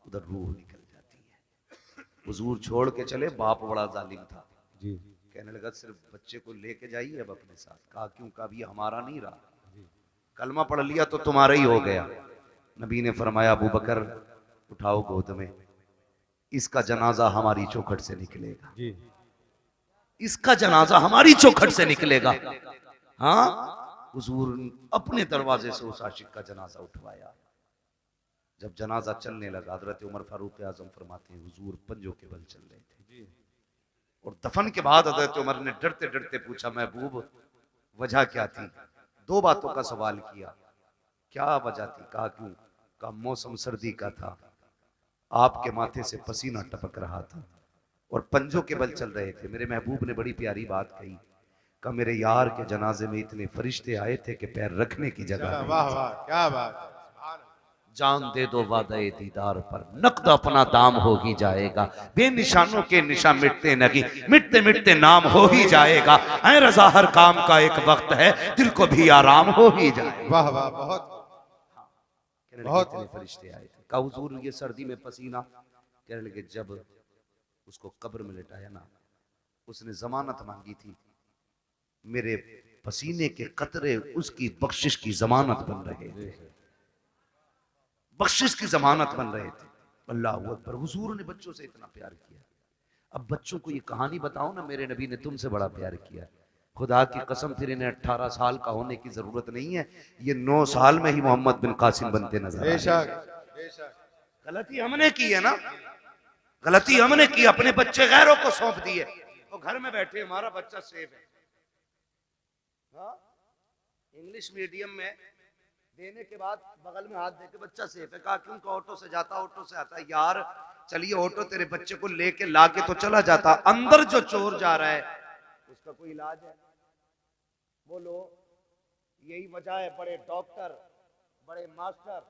उधर रूह निकल जाती है। हुजूर छोड़ के चले, बाप बड़ा जालिम था जी कहने लगा सिर्फ बच्चे को लेके जाइए अब अपने साथ। कहा क्यों? कहा भी हमारा नहीं रहा, कलमा पढ़ लिया तो तुम्हारा ही हो गया। नबी ने फरमाया अबू बकर उठाओ गोद में, इसका जनाजा हमारी चौखट से निकलेगा, जी इसका जनाजा हमारी चौखट से निकलेगा। हाँ, हुजूर अपने दरवाजे से उस आशिक का जनाजा उठवाया। जब जनाजा चलने लगा, हजरत उमर फारूक आजम फरमाते हैं हुजूर पंजों के बल चल रहे थे। और दफन के बाद हजरत उमर ने डरते डरते पूछा महबूब वजह क्या थी? दो बातों का सवाल किया, क्या वजह थी? कहा क्यों? कहा मौसम सर्दी का था, आपके माथे से पसीना टपक रहा था और पंजों के बल चल रहे थे। मेरे महबूब ने बड़ी प्यारी बात कही, कहा मेरे यार के जनाजे में इतने फरिश्ते आए थे कि पैर रखने की जगह नहीं। वाह वाह क्या बात, जान दे दो वादे दीदार पर, नकद अपना दाम हो ही जाएगा। बेनिशानों के निशान मिटते नहीं, मिटते मिटते नाम हो ही जाएगा। ऐ रजा हर काम का एक वक्त है, दिल को भी आराम हो ही जाएगा। वाह वाह बहुत बहुत फरिश्ते आए थे। कहा हुजूर ये सर्दी में पसीना? कहने लगे जब उसको कब्र में लिटाया ना, उसने जमानत मांगी थी, मेरे पसीने के कतरे उसकी बख्शिश की जमानत बन रहे थे, बख्शिश की जमानत बन रहे थे। अल्लाह अकबर। हुजूर ने बच्चों से इतना प्यार किया। अब बच्चों को ये कहानी बताओ ना, मेरे नबी ने तुमसे बड़ा प्यार किया। खुदा की कसम फिर इन्हें 18 साल का होने की जरूरत नहीं है, ये 9 साल में ही मोहम्मद बिन कासिम बनते नजर आए। बेशक गलती हमने की है ना, गलती हमने की, अपने बच्चे गैरों को सौंप दिए। तो घर में बैठे हमारा बच्चा सेफ है। हाँ? इंग्लिश मीडियम में देने के बाद बगल में हाथ देके बच्चा सेफ है। कहा क्यों? ऑटो से जाता, ऑटो से आता। यार चलिए ऑटो तेरे बच्चे को लेके लाके तो चला जाता, अंदर जो चोर जा रहा है उसका कोई इलाज है? बोलो, यही वजह है बड़े डॉक्टर, बड़े मास्टर,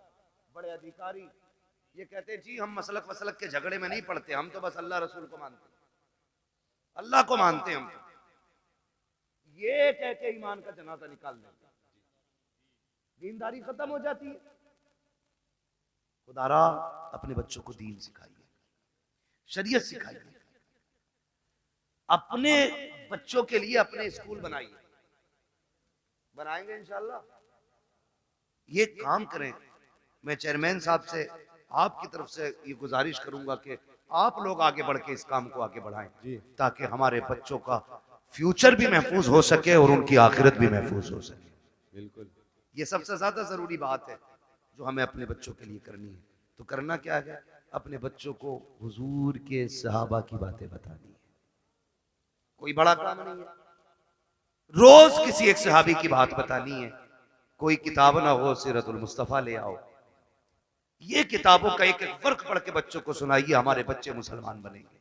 बड़े अधिकारी ये कहते जी हम मसलक वसलक के झगड़े में नहीं पड़ते, हम तो बस अल्लाह रसूल को मानते, अल्लाह को मानते हम। ये कह के ईमान का जनाजा निकाल देंगे, दीनदारी खत्म हो जाती है। खुदारा अपने बच्चों को दीन सिखाइए, शरीयत सिखाइए, अपने बच्चों के लिए अपने स्कूल बनाइए। बनाएंगे इंशाल्लाह, ये काम करें। मैं चेयरमैन साहब से आपकी तरफ से ये गुजारिश करूंगा कि आप लोग आगे बढ़ के इस काम को आगे बढ़ाएं, ताकि हमारे बच्चों का फ्यूचर भी महफूज हो सके और उनकी आखिरत भी महफूज हो सके। बिल्कुल, ये सबसे ज्यादा जरूरी बात है जो हमें अपने बच्चों के लिए करनी है। तो करना क्या है? अपने बच्चों को हुजूर के सहाबा की बातें बतानी है। कोई बड़ा काम नहीं है, रोज किसी एक सहाबी की बात बतानी है। कोई किताब ना हो, सीरतुल मुस्तफा ले आओ, ये किताबों का एक एक वर्क पढ़ के बच्चों को सुनाइए। हमारे बच्चे मुसलमान बनेंगे,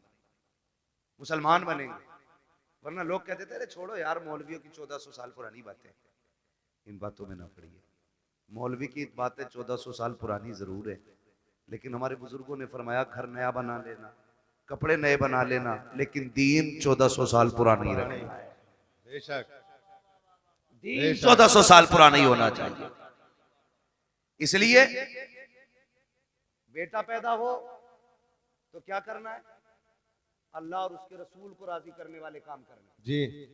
मुसलमान बनेंगे। वरना लोग कहते थे अरे छोड़ो यार, मौलवियों की 1400 साल पुरानी बातें, इन बातों में ना पड़िए। मौलवी की बातें 1400 साल पुरानी जरूर है, लेकिन हमारे बुजुर्गों ने फरमाया घर नया बना लेना, कपड़े नए बना लेना, लेकिन दीन 1400 साल पुराना ही रखना है। बेशक दीन 1400 साल पुराना ही होना चाहिए। इसलिए बेटा पैदा हो तो क्या करना है? अल्लाह और उसके रसूल को राजी करने वाले काम करना है। जी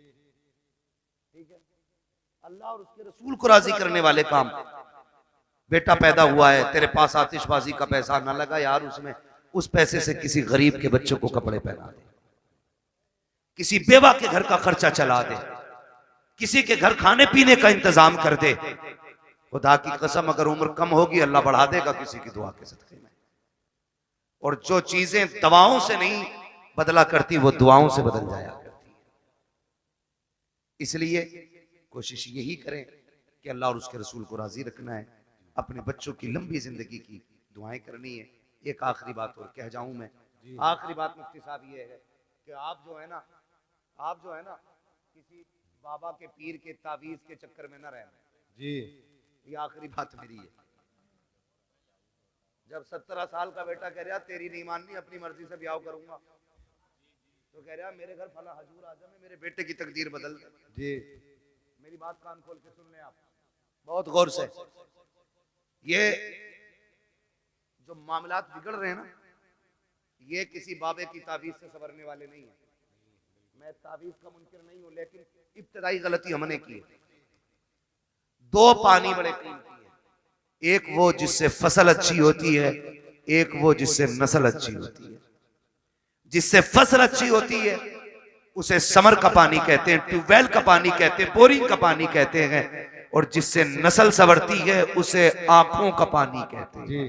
ठीक है, अल्लाह और उसके रसूल को राजी करने वाले काम। बेटा पैदा हुआ है, तेरे पास आतिशबाजी का पैसा ना लगा यार, उसमें उस पैसे से किसी गरीब के बच्चों को कपड़े पहना दे, किसी बेवा के घर का खर्चा चला दे, किसी के घर खाने पीने का इंतजाम कर दे, खुदा की कसम अगर उम्र कम होगी अल्लाह बढ़ा देगा किसी की दुआ के सदके में। और जो चीजें दवाओं से नहीं बदला करती वो दुआओं से बदल जाया करती है। इसलिए कोशिश यही करें कि अल्लाह और उसके रसूल को राजी रखना है, अपने बच्चों की लंबी जिंदगी की दुआएं करनी है। एक आखिरी बात और कह जाऊं मैं, आखिरी बात मुफ्ती साहब ये है कि आप जो है ना किसी बाबा के पीर के तावीज के चक्कर में ना रहना जी। ये आखिरी बात मेरी है। जब 17 साल का बेटा कह रहा तेरी नहीं माननी अपनी मर्जी से ब्याह करूंगा, तो कह रहा मेरे घर फला हजूर आजम है, मेरे बेटे की तकदीर बदल दे जी। मेरी बात कान खोल के सुन लें आप बहुत गौर से। ये जो मामलात बिगड़ रहे हैं ना, ये किसी बाबे की तावीज से संवरने वाले नहीं है। मैं तावीज का मुनकिर नहीं हूं, लेकिन इब्तदाई गलती हमने की है। दो पानी बड़े कीमती हैं, एक वो जिससे फसल अच्छी होती है, एक वो जिससे नस्ल अच्छी होती है। जिससे फसल अच्छी होती है उसे समर का पानी कहते हैं, ट्यूबवेल का पानी कहते हैं, बोरिंग का पानी कहते हैं। और जिससे नस्ल संवरती है उसे आंखों का पानी कहते हैं।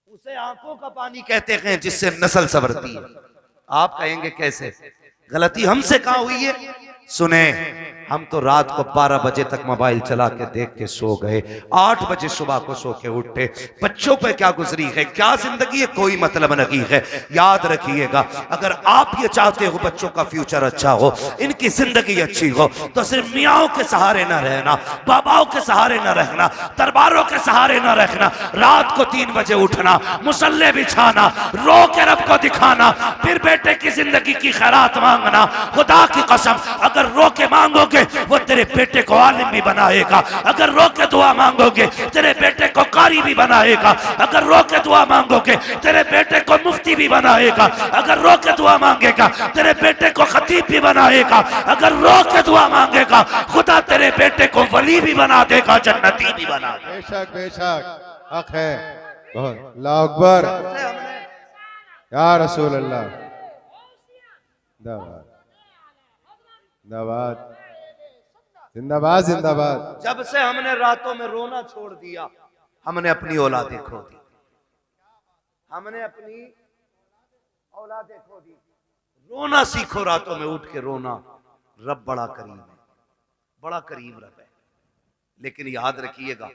उसे आंखों का पानी कहते हैं जिससे नस्ल संवरती है। आप कहेंगे कैसे? गलती हमसे कहां हुई है? सुने, हम तो रात को 12 बजे तक मोबाइल चला के देख के सो गए, 8 बजे सुबह को सो के उठे। बच्चों पे क्या गुजरी है, क्या जिंदगी है, कोई मतलब नहीं है। याद रखिएगा, अगर आप ये चाहते हो बच्चों का फ्यूचर अच्छा हो, इनकी जिंदगी अच्छी हो, तो सिर्फ मियाओं के सहारे न रहना, बाबाओं के सहारे न रहना, दरबारों के सहारे न रहना। रात को 3 बजे उठना, मुसल्ले बिछाना, रो के रब को दिखाना, फिर बेटे की जिंदगी की खैरात मांगना। खुदा की कसम अगर रो के मांगोगे वो तेरे बेटे को आलिम भी बनाएगा, अगर रो के दुआ मांगोगे तेरे बेटे को कारी भी बनाएगा, अगर रो के दुआ मांगोगे तेरे बेटे को मुफ्ती भी बनाएगा, अगर रो के दुआ मांगेगा तेरे बेटे को खतीब भी बनाएगा, अगर रो के दुआ मांगेगा खुदा तेरे बेटे को वली भी बना देगा, जन्नती भी बना देगा। बेशक बेशक हक है बहुत। अल्लाह अकबर या रसूल अल्लाह। जिंदाबाद जिंदाबाद जिंदाबाद जिंदाबाद। जब से हमने रातों में रोना छोड़ दिया, हमने अपनी औलादें खो दी, हमने अपनी औलादें खो दी। रोना सीखो, रातों में उठ के रोना। रब बड़ा करीम है, बड़ा करीम रब है। लेकिन याद रखिएगा,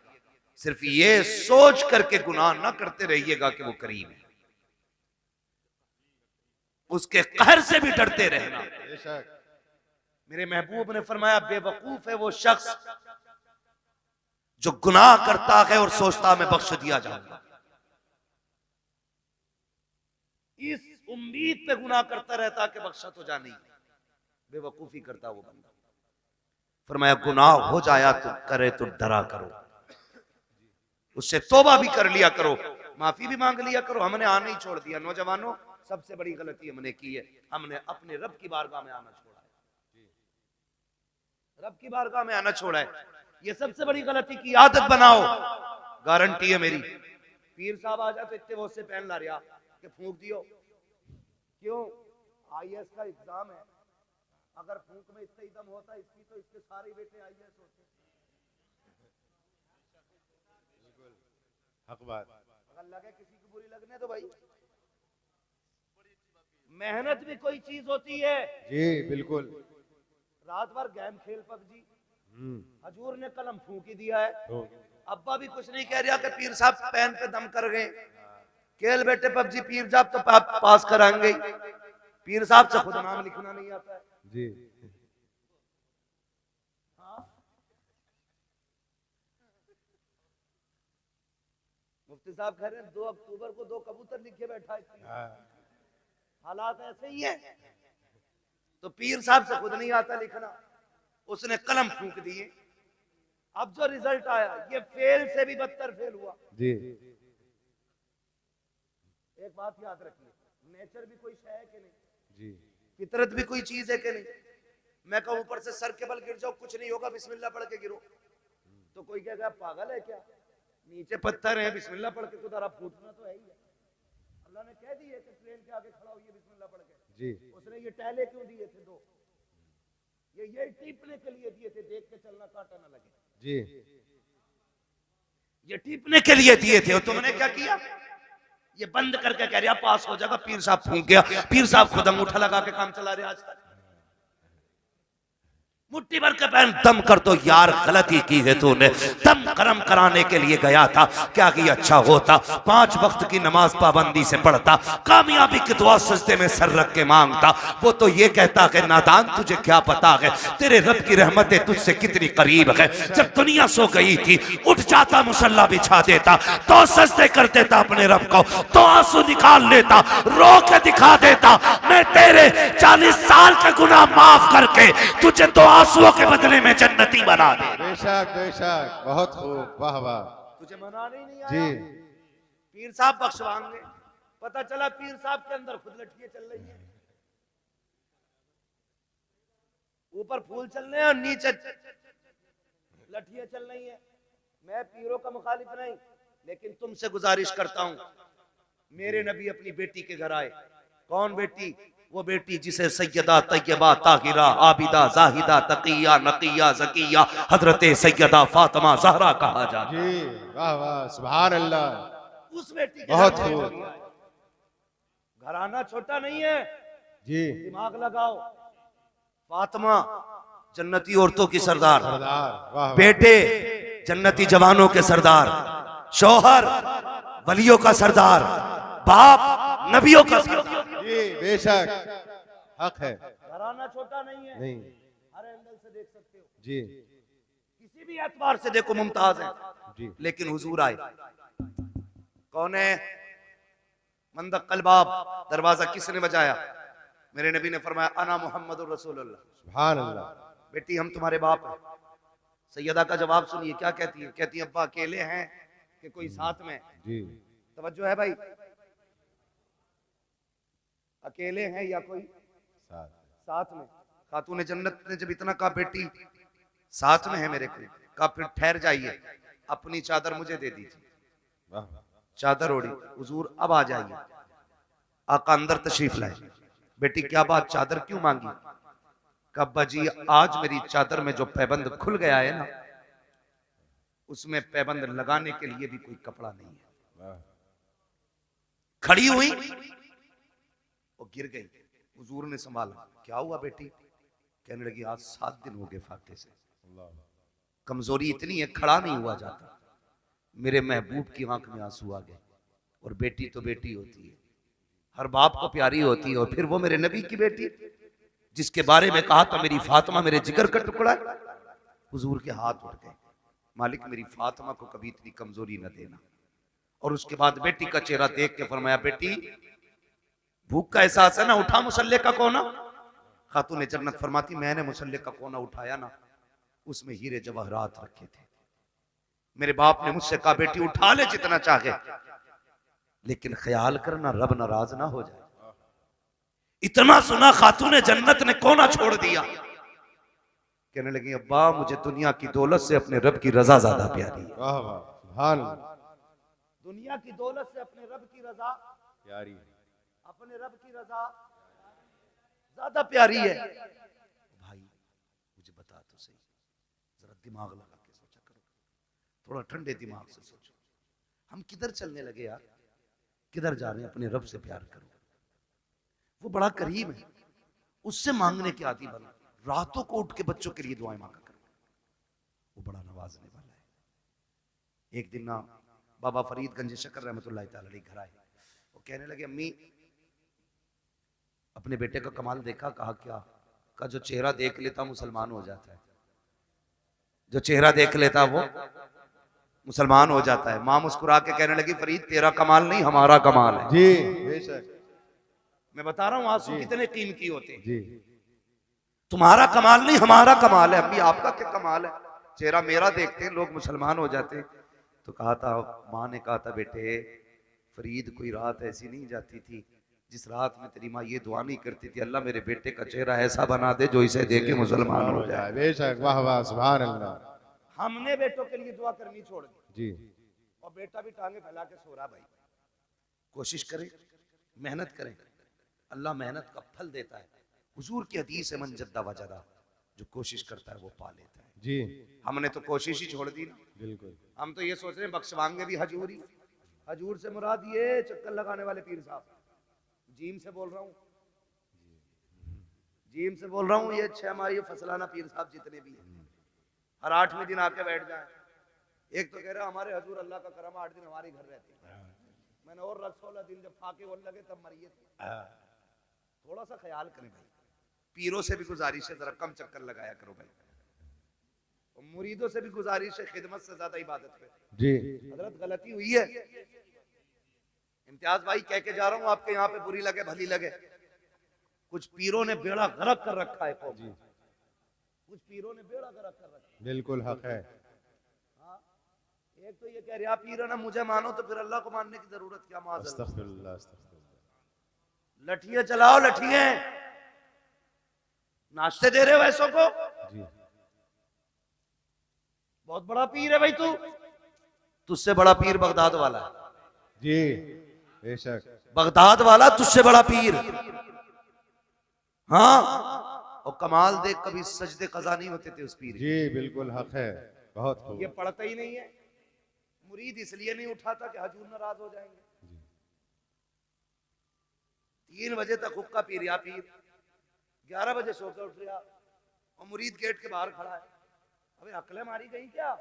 सिर्फ ये सोच करके गुनाह ना करते रहिएगा कि वो करीम है, उसके कहर से भी डरते रहना। बेशक मेरे महबूब ने फरमाया, बेवकूफ है वो शख्स जो गुनाह करता है और सोचता मैं बख्श दिया जाऊंगा। इस उम्मीद पे गुनाह करता रहता कि बख्शा तो जानी, बेवकूफी करता वो बंदा। फरमाया गुनाह हो जाया तो करे तो डरा करो, उससे तौबा भी कर लिया करो, माफी भी मांग लिया करो। हमने आना ही छोड़ दिया। नौजवानों, सबसे बड़ी गलती हमने की है, हमने अपने रब की बारगाह में आना छोड़ा है, रब की बारगाह में आना छोड़ा है। ये सबसे बड़ी गलती की आदत बनाओ, गारंटी है मेरी। पीर साहब आ जाते इतने वो से पहन ला रहा कि फूंक दियो। क्यों? आईएएस का एग्जाम है, अगर फूंक में इतना ही दम होता इसकी तो इसके सारे बेटे आईएएस होते। हक बात। अगर लगे किसी की बुरी लगने तो भाई, मेहनत भी कोई चीज होती है। जी बिल्कुल। रात भर गेम खेल पबजी, हजूर ने कलम फूंक ही दिया है। अब्बा भी कुछ नहीं कह रहा कि पीर साहब पेन पे दम कर गए, खेल बेटे पबजी, पीर साहब तो पास कराएंगे। पीर साहब से खुद नाम लिखना नहीं आता है जी। मुफ्ती साहब कह रहे हैं 2 अक्टूबर को 2 कबूतर लिखे बैठा है। हालात ऐसे ही है। तो पीर साहब से खुद नहीं आता लिखना, उसने कलम फूंक दिए। अब जो रिजल्ट आया ये फेल से भी बदतर फेल हुआ जी। एक बात याद रखिए, नेचर भी कोई शय है कि नहीं जी। फितरत भी कोई चीज है कि नहीं। मैं कहूं ऊपर से सर के बल गिर जाओ, कुछ नहीं होगा, बिस्मिल्लाह पढ़ के गिरो, तो कोई कहेगा पागल है क्या? नीचे पत्थर है, बिस्मिल्लाह पढ़ के तो दरा फूटना तो है ही है। अल्लाह ने कह दी है कि ट्रेन के आगे खड़ा होइए बिस्मिल्लाह पढ़ के। जी। उसने ये टहले क्यों दिए थे 2? ये टीपने के लिए दिए थे, देख के चलना कांटा ना लगे। जी ये टीपने के लिए दिए थे और तुमने क्या किया? ये बंद करके कह रहा पास हो जाएगा, पीर साहब फूंक गया, पीर साहब खुद अंगूठा लगा के काम चला रहे आज तक। मुट्ठी भर के पहन दम कर दो यार, गलती की है तूने, दम गरम कराने के लिए गया था, क्या कि अच्छा होता 5 वक्त की नमाज पाबंदी से पढ़ता, कामयाबी की दुआ सजदे में सर रख के मांगता। वो तो ये कहता है नादान तुझे क्या पता है तेरे रब की रहमतें तुझसे कितनी करीब है। जब दुनिया सो गई थी उठ जाता, मुसल्ला बिछा देता, तो सजदे कर देता अपने रब को, तो आंसू निकाल लेता, रो के दिखा देता मैं तेरे 40 साल के गुनाह माफ करके तुझे तो आंसुओं के बदले में जन्नती बना दे। बेशक बेशक, बहुत खूब, वाह वाह। तुझे मनाने ही नहीं आया जी पीर साहब बख्शवाएंगे। पता चला पीर साहब के अंदर खुद लठियां चल रही है, ऊपर फूल चल रहे हैं और नीचे लठियां चल रही है। मैं पीरों का मुखालिफ नहीं, लेकिन तुमसे गुजारिश करता हूं, मेरे नबी अपनी बेटी के घर आए। कौन बेटी? वो बेटी जिसे सैयदा तैयबा ताहिरा आबिदा जाहिदा तकिया नकिया जकिया हजरत सैयदा फातिमा ज़हरा कहा जाता है। जी वाह वाह, सुभान अल्लाह। उस बेटी के बहुत घर खूब। घराना छोटा नहीं है, जी दिमाग लगाओ। फातिमा जन्नती औरतों की सरदार, सरदार, वाह वाह। बेटे जन्नती जवानों के सरदार, शौहर वलियों का सरदार, बाप नबियों का सरदार। जी बेशक, हक है। घराना छोटा नहीं है, नहीं हर एंगल से देख सकते हो, जी किसी भी एतबार से देखो मुमताज है। जी लेकिन हुजूर आए, कौन है? मंदक कलबाब, दरवाजा किसने बजाया? मेरे नबी ने फरमाया अना मुहम्मदुर रसूलुल्लाह। सुभान अल्लाह। बेटी हम तुम्हारे बाप हैं। सैयदा का जवाब सुनिए क्या कहती है? कहती है अब्बा अकेले हैं कि कोई साथ में? जी तवज्जो है भाई, अकेले हैं या कोई साथ साथ में? खातून जन्नत ने जब इतना कहा बेटी साथ में है मेरे को, कहा फिर ठहर जाइए, अपनी चादर मुझे दे दीजिए। वाह चादर ओढ़ी, हुजूर अब आ जाइए। आका अंदर तशरीफ लाए। बेटी क्या बात, चादर क्यों मांगी? कब्बा जी आज मेरी चादर में जो पैबंद खुल गया है ना, उसमें पैबंद लगाने के लिए भी कोई कपड़ा नहीं है। वाह। खड़ी हुई वो गिर गई, हुजूर ने संभाला। क्या हुआ बेटी? कहने लगी आज 7 दिन हो गए फाके से, अल्लाह। कमजोरी इतनी है खड़ा नहीं हुआ जाता। मेरे महबूब की आंख में आंसू आ गए। और बेटी तो बेटी होती है, हर बाप को प्यारी होती है, और फिर वो मेरे नबी की बेटी जिसके बारे में कहा था मेरी फातिमा मेरे जिगर का टुकड़ा है। हुजूर के हाथ उठ गए, मालिक मेरी फातिमा को कभी इतनी कमजोरी न देना। और उसके बाद बेटी का चेहरा देख के फरमाया बेटी भूख का एहसास है ना, उठा मुसल्ले का कोना। खातून जन्नत फरमाती मैंने मुसल्ले का कोना उठाया ना, उसमें हीरे जवाहरात रखे थे। मेरे बाप ने मुझसे कहा बेटी उठा ले जितना चाहे, लेकिन ख्याल करना रब नाराज ना हो जाए। इतना सुना खातून जन्नत ने कोना छोड़ दिया। कहने लगी अब्बा मुझे दुनिया की दौलत से अपने रब की रजा ज्यादा प्यारी है। वाह वाह, सुभान अल्लाह। दुनिया की दौलत से अपने रब की रजा प्यारी है। अपने रब की रजा ज्यादा प्यारी है। भाई मुझे बता तो सही, जरा दिमाग लगा के सोचा करो, थोड़ा ठंडे दिमाग से सोचो, हम किधर चलने लगे यार, किधर जा रहे हैं? अपने रब से प्यार करो, वो बड़ा करीम है, उससे मांगने के आदी बनो। रातों को उठ के बच्चों के लिए दुआएं मांगा करो, वो बड़ा नवाजने वाला है। एक दिन ना बाबा फरीदगंज शकर रहमतुल्लाह तआला अलैह घर आए, वो कहने लगे अम्मी अपने बेटे का कमाल देखा? कहा क्या? का जो चेहरा देख लेता मुसलमान हो जाता है, जो चेहरा देख लेता वो मुसलमान हो जाता है। मां मुस्कुरा के कहने लगी फरीद तेरा कमाल नहीं हमारा कमाल है। जी बेशक। मैं बता रहा हूं आंसू कितने कीमती होते हैं। जी तुम्हारा कमाल नहीं हमारा कमाल है। अम्मी आपका क्या कमाल है? चेहरा मेरा देखते हैं लोग मुसलमान हो जाते हैं। तो कहा था, माँ ने कहा था बेटे फरीद कोई रात ऐसी नहीं जाती थी जिस रात में तेरी माँ ये दुआ नहीं करती थी अल्लाह मेरे बेटे का चेहरा ऐसा बना दे जो इसे देख के मुसलमान हो जाए। बेशक, वाह वाह, सुभान अल्लाह। हमने बेटों के लिए दुआ करनी छोड़ दी जी और बेटा भी टांगे फैला के सो रहा। भाई कोशिश करें, मेहनत करें, अल्लाह मेहनत का फल देता है। हुजूर की हदीस है मन जद्दा वजदा, जो कोशिश करता है वो पा लेता है। जी हमने तो कोशिश ही छोड़ दी ना। बिल्कुल। हम तो ये सोच रहे हैं बख्शवाएंगे भी हजूरी। हजूर से मुराद ये चक्कर लगाने वाले पीर साहब, जीम से बोल रहा हूँ, जीम से बोल रहा हूँ। ये 6 माह फसलाना पीर साहब जितने भी हैं, हर 8वें दिन आके बैठ जाए। एक तो कह रहा हमारे हजूर अल्लाह का करम 8 दिन हमारे घर रहते हैं। मैंने और रख 16 दिन जब फाके बोलने लगे तब मरिए थे। थोड़ा सा ख्याल करें भाई, पीरों से भी गुजारिश है जरा कम चक्कर लगाया करो भाई, और मुरीदों से भी गुजारिश है खिदमत से ज्यादा इबादत पे। जी हजरत गलती हुई है। इम्तियाज भाई कह के जा रहा हूँ, आपके यहाँ पे बुरी लगे भली लगे, कुछ पीरों ने बेड़ा गर्क कर रखा है कौम। कुछ पीरों ने बेड़ा गर्क कर रखा है। बिल्कुल हक है। हाँ, एक तो ये कह रहा पीर है ना मुझे मानो, तो फिर अल्लाह को मानने की जरूरत क्या। अस्तगफिरुल्लाह अस्तगफिरुल्लाह। लठिए चलाओ, लठिए नाश्ते दे रहे हो ऐसों को। जी बहुत बड़ा पीर है भाई तू, तुझसे बड़ा पीर बगदाद वाला है। जी बेशक। बगदाद वाला तुझसे बड़ा पीर। हाँ, और कमाल देख कभी सजदे कज़ा नहीं होते थे उस पीर। जी बिल्कुल हक है। बहुत खूब। ये पढ़ता ही नहीं है। मुरीद इसलिए नहीं उठाता कि हजूर नाराज हो जाएंगे। 3 बजे तक हुक्का पी रहा पीर, 11 बजे सो के उठ रहा, और मुरीद गेट के बाहर खड़ा है। अबे अकले मारी गई क्या,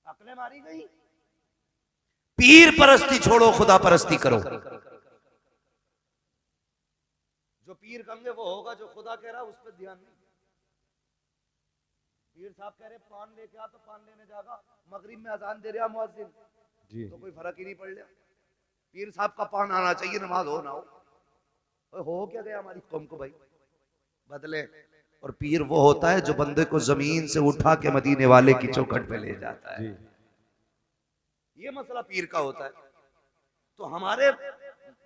अकले मारी गई। पीर परस्ती छोड़ो, खुदा परस्ती करो। जो पीर कहेंगे वो होगा, जो खुदा कह रहा उस पर ध्यान नहीं। पीर साहब कह रहे पान लेके आ, तो पान लेने जागा। मगरिब में अजान दे रहा मुअज्जिन, तो कोई फर्क ही नहीं पड़ रहा। पीर साहब का पान आना चाहिए, नमाज हो ना हो क्या गया हमारी कौम को भाई बदले। और पीर वो होता है जो बंदे को जमीन से उठा के मदीने वाले की चौखट पे ले जाता है। ये मसला पीर का होता है। तो हमारे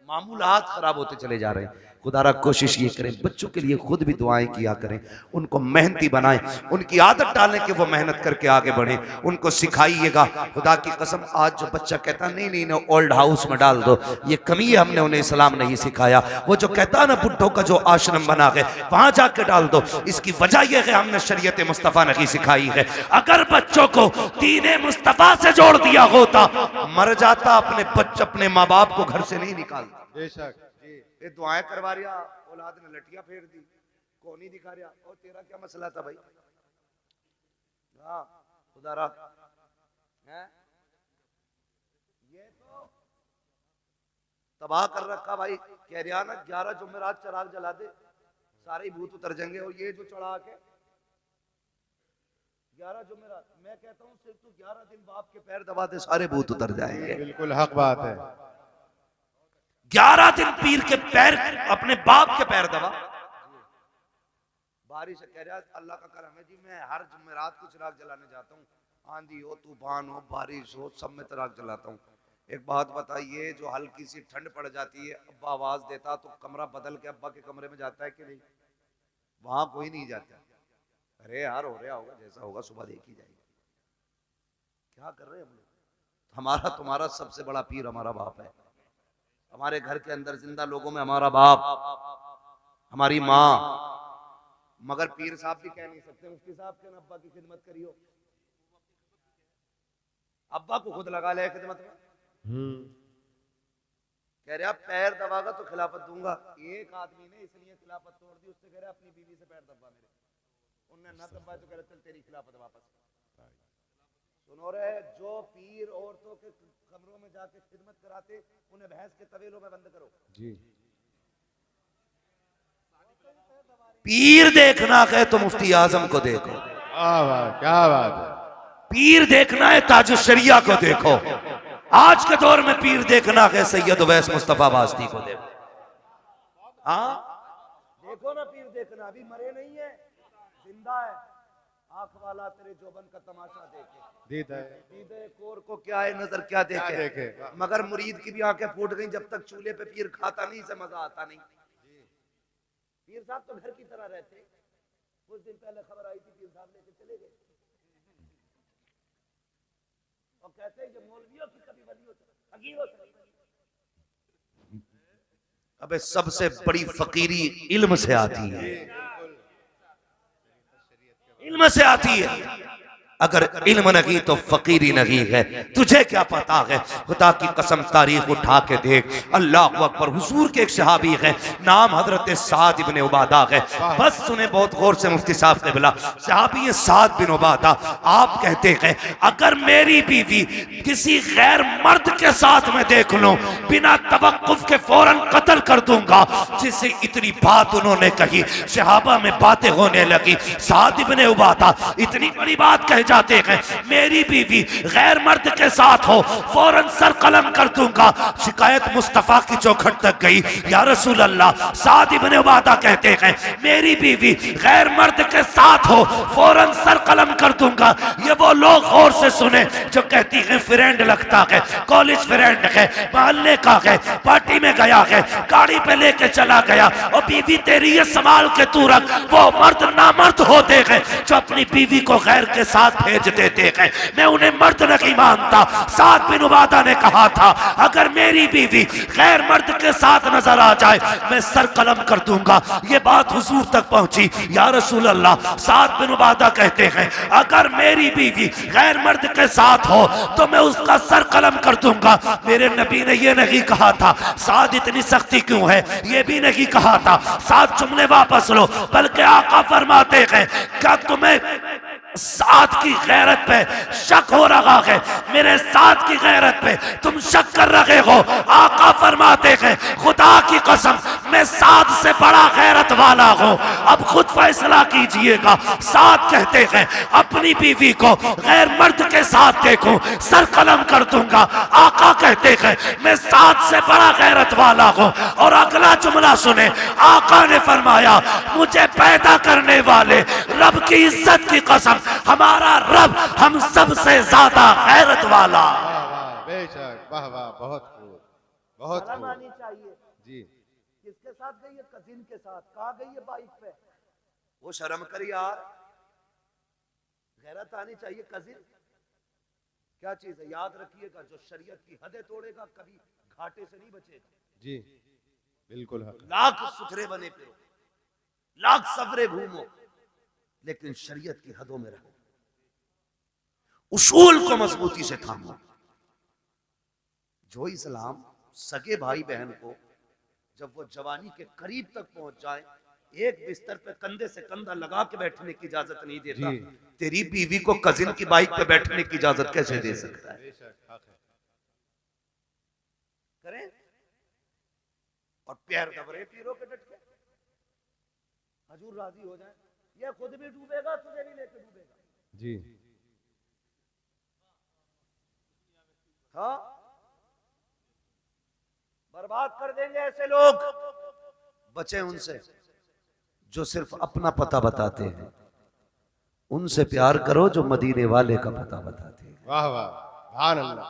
मामूलात खराब होते चले जा रहे हैं। खुदारा कोशिश ये करें बच्चों के लिए खुद भी दुआएं किया करें, उनको मेहनती बनाएं, उनकी आदत डालें कि वो मेहनत करके आगे बढ़े, उनको सिखाइएगा। खुदा की कसम आज जो बच्चा कहता नहीं नहीं नहीं ओल्ड हाउस में डाल दो, ये कमी है, हमने उन्हें इस्लाम नहीं सिखाया। वो जो कहता ना बुढ़ों का जो आश्रम बना है वहां जाके डाल दो, इसकी वजह यह है हमने शरीयत मुस्तफा नहीं सिखाई है। अगर बच्चों को दीन मुस्तफा से जोड़ दिया होता, मर जाता अपने बच्चे अपने माँ बाप को घर से नहीं निकालता। बेशक। ये दुआएं करवा रहा, औलाद ने लठियां फेर दी, कौन ही दिखा रहा। और तेरा क्या मसला था भाई। हाँ खुदारा है, ये तो तबाह कर रखा भाई। कह रहा ना 11 जुमेरात चिराग जला दे, सारे ही भूत उतर जाएंगे। और ये जो चढ़ा के 11 जुमेरात, मैं कहता हूँ सिर्फ तू 11 दिन बाप के पैर दबा दे, सारे भूत उतर जाएंगे। बिल्कुल हक बात है। 11 दिन पीर के पैर, अपने बाप के पैर दबा। बारिश कह रहा अल्लाह का करम है जी, मैं हर जुमेरात को चिराग जलाने जाता हूँ, आंधी हो तूफान हो बारिश हो सब में चिराग जलाता हूँ। एक बात बताइए, जो हल्की सी ठंड पड़ जाती है, अब्बा आवाज देता तो कमरा बदल के अब्बा के कमरे में जाता है कि नहीं? वहां कोई नहीं जाता। अरे यार हो रहा होगा, जैसा होगा सुबह देखी जाएगी। क्या कर रहे हैं हम लोग? हमारा तुम्हारा सबसे बड़ा पीर हमारा बाप है। हमारे घर के अंदर जिंदा लोगों में हमारा बाप, हमारी माँ। मगर पीर साहब भी कह नहीं सकते मुफ्ती साहब के अब्बा की खिदमत करियो। अब्बा को खुद लगा ले खिदमत में। कह रहा पैर दबागा तो खिलाफत दूंगा। एक आदमी ने इसलिए खिलाफत तोड़ दी, उससे कह रहा अपनी बीवी से पैर दबा मेरे। उन्होंने ना दबा तो कह रहा चल तेरी खिलाफत वापस। सुनो रे, जो पीर औरतों के कमरों में जाके खिदमत कराते, उन्हें भैंस के तवेलों में बंद करो जी। पीर देखना है तो मुफ्ती आजम को देखो। क्या बात है। पीर देखना है ताज शरिया को देखो। आज के दौर में पीर देखना है सैयद उवैस मुस्तफा वास्ती को देखो। हाँ देखो ना, पीर देखना, अभी मरे नहीं है, जिंदा है। आंख वाला तेरे जोबन का तमाशा देखे, दीदे कोर को क्या है नजर क्या देखे। मगर मुरीद की भी आंखें फूट गई, जब तक चूल्हे पे पीर खाता नहीं से मजा आता नहीं। पीर साहब तो घर की तरह रहते। कुछ दिन पहले खबर आई थी पीर साहब लेके चले गए, और कहते हैं कि मौलवियों की कभी वली होता, फकीरों से। अबे सबसे बड़ी फकीरी इल्म से आती है। इल्म से आती है। अगर इल्म नहीं तो फकीरी नहीं है। तुझे क्या पता है? खुदा की कसम तारीख उठा के देख। अल्लाह अकबर। हुजूर के एक सहाबी है, नाम हजरत साद इब्ने उबादा है। बस सुने बहुत गौर से मुफ्ती साहब ने बोला, सहाबी साद बिन उबादा, आप कहते हैं अगर मेरी बीवी किसी गैर मर्द के साथ में देख लूं, बिना तवक्कुफ के फौरन कत्ल कर दूंगा। जिससे इतनी बात उन्होंने कही, सहाबा में बातें होने लगी। साद इब्ने उबादा इतनी बड़ी बात कह जाते हैं, मेरी बीवी गैर मर्द के साथ हो, फौरन सर कलम कर दूंगा। शिकायत मुस्तफा की चौखट तक गई। या रसूल अल्लाह, साद इब्ने उबादा कहते हैं मेरी बीवी गैर मर्द के साथ हो, फौरन सर कलम कर दूंगा। ये वो लोग गौर से सुने जो कहती है फ्रेंड लगता है, कॉलेज फ्रेंड है, मोहल्ले का है, पार्टी में गया है, गाड़ी पे लेके चला गया, और बीवी तेरी ये संभाल के तू रख। वो मर्द नामर्द होते हैं जो अपनी बीवी को गैर के साथ भेज देते हैं। मैं उन्हें मर्द नहीं मानता। साद बिन उबादा ने कहा था अगर मेरी बीवी गैर मर्द के साथ नजर आ जाए, मैं सर कलम कर दूंगा। ये बात हुजूर तक पहुंची। या रसूल अल्लाह, साद बिन उबादा कहते हैं अगर मेरी बीवी गैर मर्द के साथ हो तो मैं उसका सर कलम कर दूंगा। मेरे नबी ने यह नहीं कहा था साद इतनी सख्ती क्यों है, यह भी नहीं कहा था साद जुमले वापस लो, बल्कि आका फरमाते हैं क्या तुम्हें साद की गैरत पे शक हो रहा है? मेरे साद की गैरत पे तुम शक कर रहे हो? आका फरमाते हैं खुदा की कसम मैं साद से बड़ा गैरत वाला हूं। अब खुद फैसला कीजिएगा। साद कहते हैं अपनी बीवी को गैर मर्द के साथ देखूं, सर कलम कर दूंगा। आका कहते हैं मैं साद से बड़ा गैरत वाला हूं। और अगला जुमला सुने, आका ने फरमाया मुझे पैदा करने वाले रब की इज्जत की कसम, हमारा रब हम सबसे ज्यादा गैरत वाला। वाह वाह, बेशक, वाह वाह, बहुत खूब, बहुत खूब। आनी चाहिए। जी, किसके साथ गई है? कजिन के साथ। कहाँ गई है? बाइक पे। वो शर्म कर यार, गैरत आनी चाहिए। कजिन क्या चीज है? याद रखिएगा, जो शरीयत की हदें तोड़ेगा कभी घाटे से नहीं बचेगा। जी, बिल्कुल हक। लाख सुथरे बने फिरो, लाख सफरे घूमो, लेकिन शरीयत की हदों में रहो, उसूल को मजबूती से थामो। जो इस्लाम सगे भाई बहन को जब वो जवानी के करीब तक पहुंच जाए, एक बिस्तर पे कंधे से कंधा लगा के बैठने की इजाजत नहीं देता, तेरी बीवी को कजिन की बाइक पे बैठने की इजाजत कैसे दे सकता है? करें और प्यार दबरे पीरो के डट के हजूर राजी हो जाए। ये खुद भी डूबेगा, तुझे भी लेके डूबेगा। जी, हाँ, बर्बाद कर देंगे ऐसे लोग। बचे उनसे जो सिर्फ अपना पता बताते हैं, उनसे प्यार करो जो मदीने वाले का पता बताते हैं। वाह वाह, सुभान अल्लाह।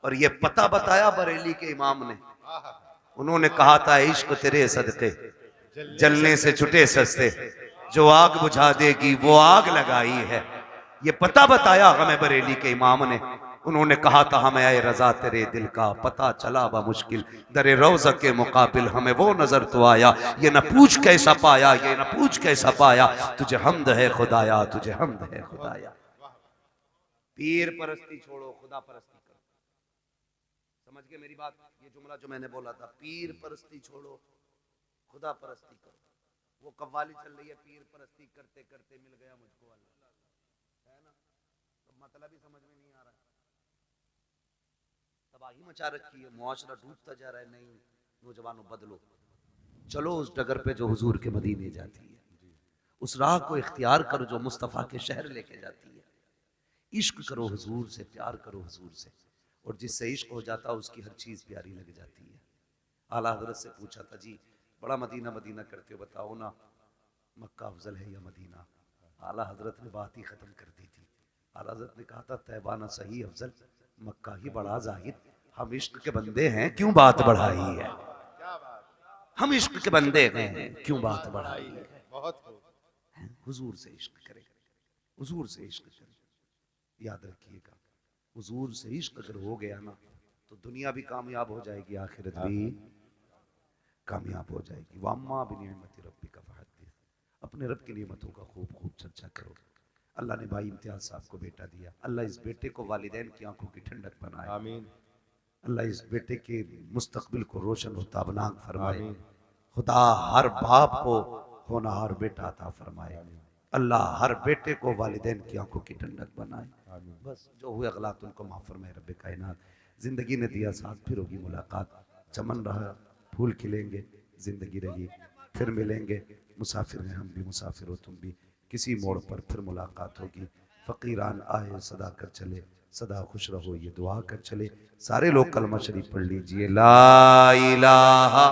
और ये पता बताया बरेली के इमाम ने। उन्होंने कहा था इश्क तेरे सदके जलने से छुटे सस्ते, जो आग बुझा देगी वो आग लगाई है। ये पता बताया हमें बरेली के इमाम ने। उन्होंने कहा था हमें आए रजा तेरे दिल का पता चला बा मुश्किल, दरे रोज़ा के मुकाबिल हमें वो नजर तो आया। ये न पूछ कैसा पाया, ये न पूछ कैसा पाया, तुझे हमद है खुदाया, तुझे हमद है खुदाया। पीर परस्ती छोड़ो, खुदा परस्ती करो। समझ गए मेरी बात? ये जुमला जो मैंने बोला था, पीर परस्ती छोड़ो, खुदा परस्ती करो। वो कव्वाली चल रही है, पीर परस्ती करते करते मिल गया मुझको अल्लाह, है ना? तो मतलब ही समझ में नहीं आ रहा है। तबाही मचा रखी है, मुआशरा डूबता जा रहा है। नहीं, नौजवानों बदलो, चलो उस डगर पे जो हुजूर के मदीने जाती है, उस राह को इख्तियार करो जो मुस्तफ़ा के शहर लेके जाती है। इश्क करो हुजूर से, प्यार करो हुजूर से, और जिससे इश्क हो जाता है उसकी हर चीज़ प्यारी लग जाती है। आला हजरत से पूछा था जी बड़ा मदीना मदीना करते हो, बताओ ना मक्का अफजल है या मदीना? आला हजरत ने बात ही ख़त्म कर दी थी। आला हजरत ने कहा था तैबाना सही अफजल, मक्का ही बड़ा जाहिद। हम इश्क के बंदे हैं, क्यों बात बढ़ाई है? हम इश्क के बंदे हैं, क्यों बात बढ़ाई है? बहुत हुजूर से इश्क करें, हुजूर से इश्क करें। याद रखिएगा, हुजूर से इश्क अगर हो गया ना तो दुनिया भी कामयाब हो जाएगी, आखिरत भी कामयाब हो जाएगी। वाम्मा बिनिअमति रब्बिका फहद्दिस, अपने रब की नेमतों का खूब खूब चर्चा करो। अल्लाह ने भाई इम्तियाज साहब को बेटा दिया, अल्लाह इस बेटे को वालिदैन की आंखों की ठंडक बनाए, आमीन अल्लाह इस बेटे के मुस्तकबिल को रोशन और ताबनाक फरमाए, आमीन खुदा हर बाप को होनहार बेटा अता फरमाए, अल्लाह हर बेटे को वालिदैन की आंखों की ठंडक बनाए। आमीन। बस जो हुए अगलात उनको माफ फरमाए रब्बे कायनात। जिंदगी ने दिया साथ, फिर होगी मुलाकात, चमन रहा फूल खिलेंगे, जिंदगी रही फिर मिलेंगे, मुसाफिर हैं हम भी, मुसाफिर हो तुम भी, किसी मोड़ पर फिर मुलाकात होगी। फकीरान आए सदा कर चले, सदा खुश रहो ये दुआ कर चले। सारे लोग कलमा शरीफ पढ़ लीजिए, ला इलाहा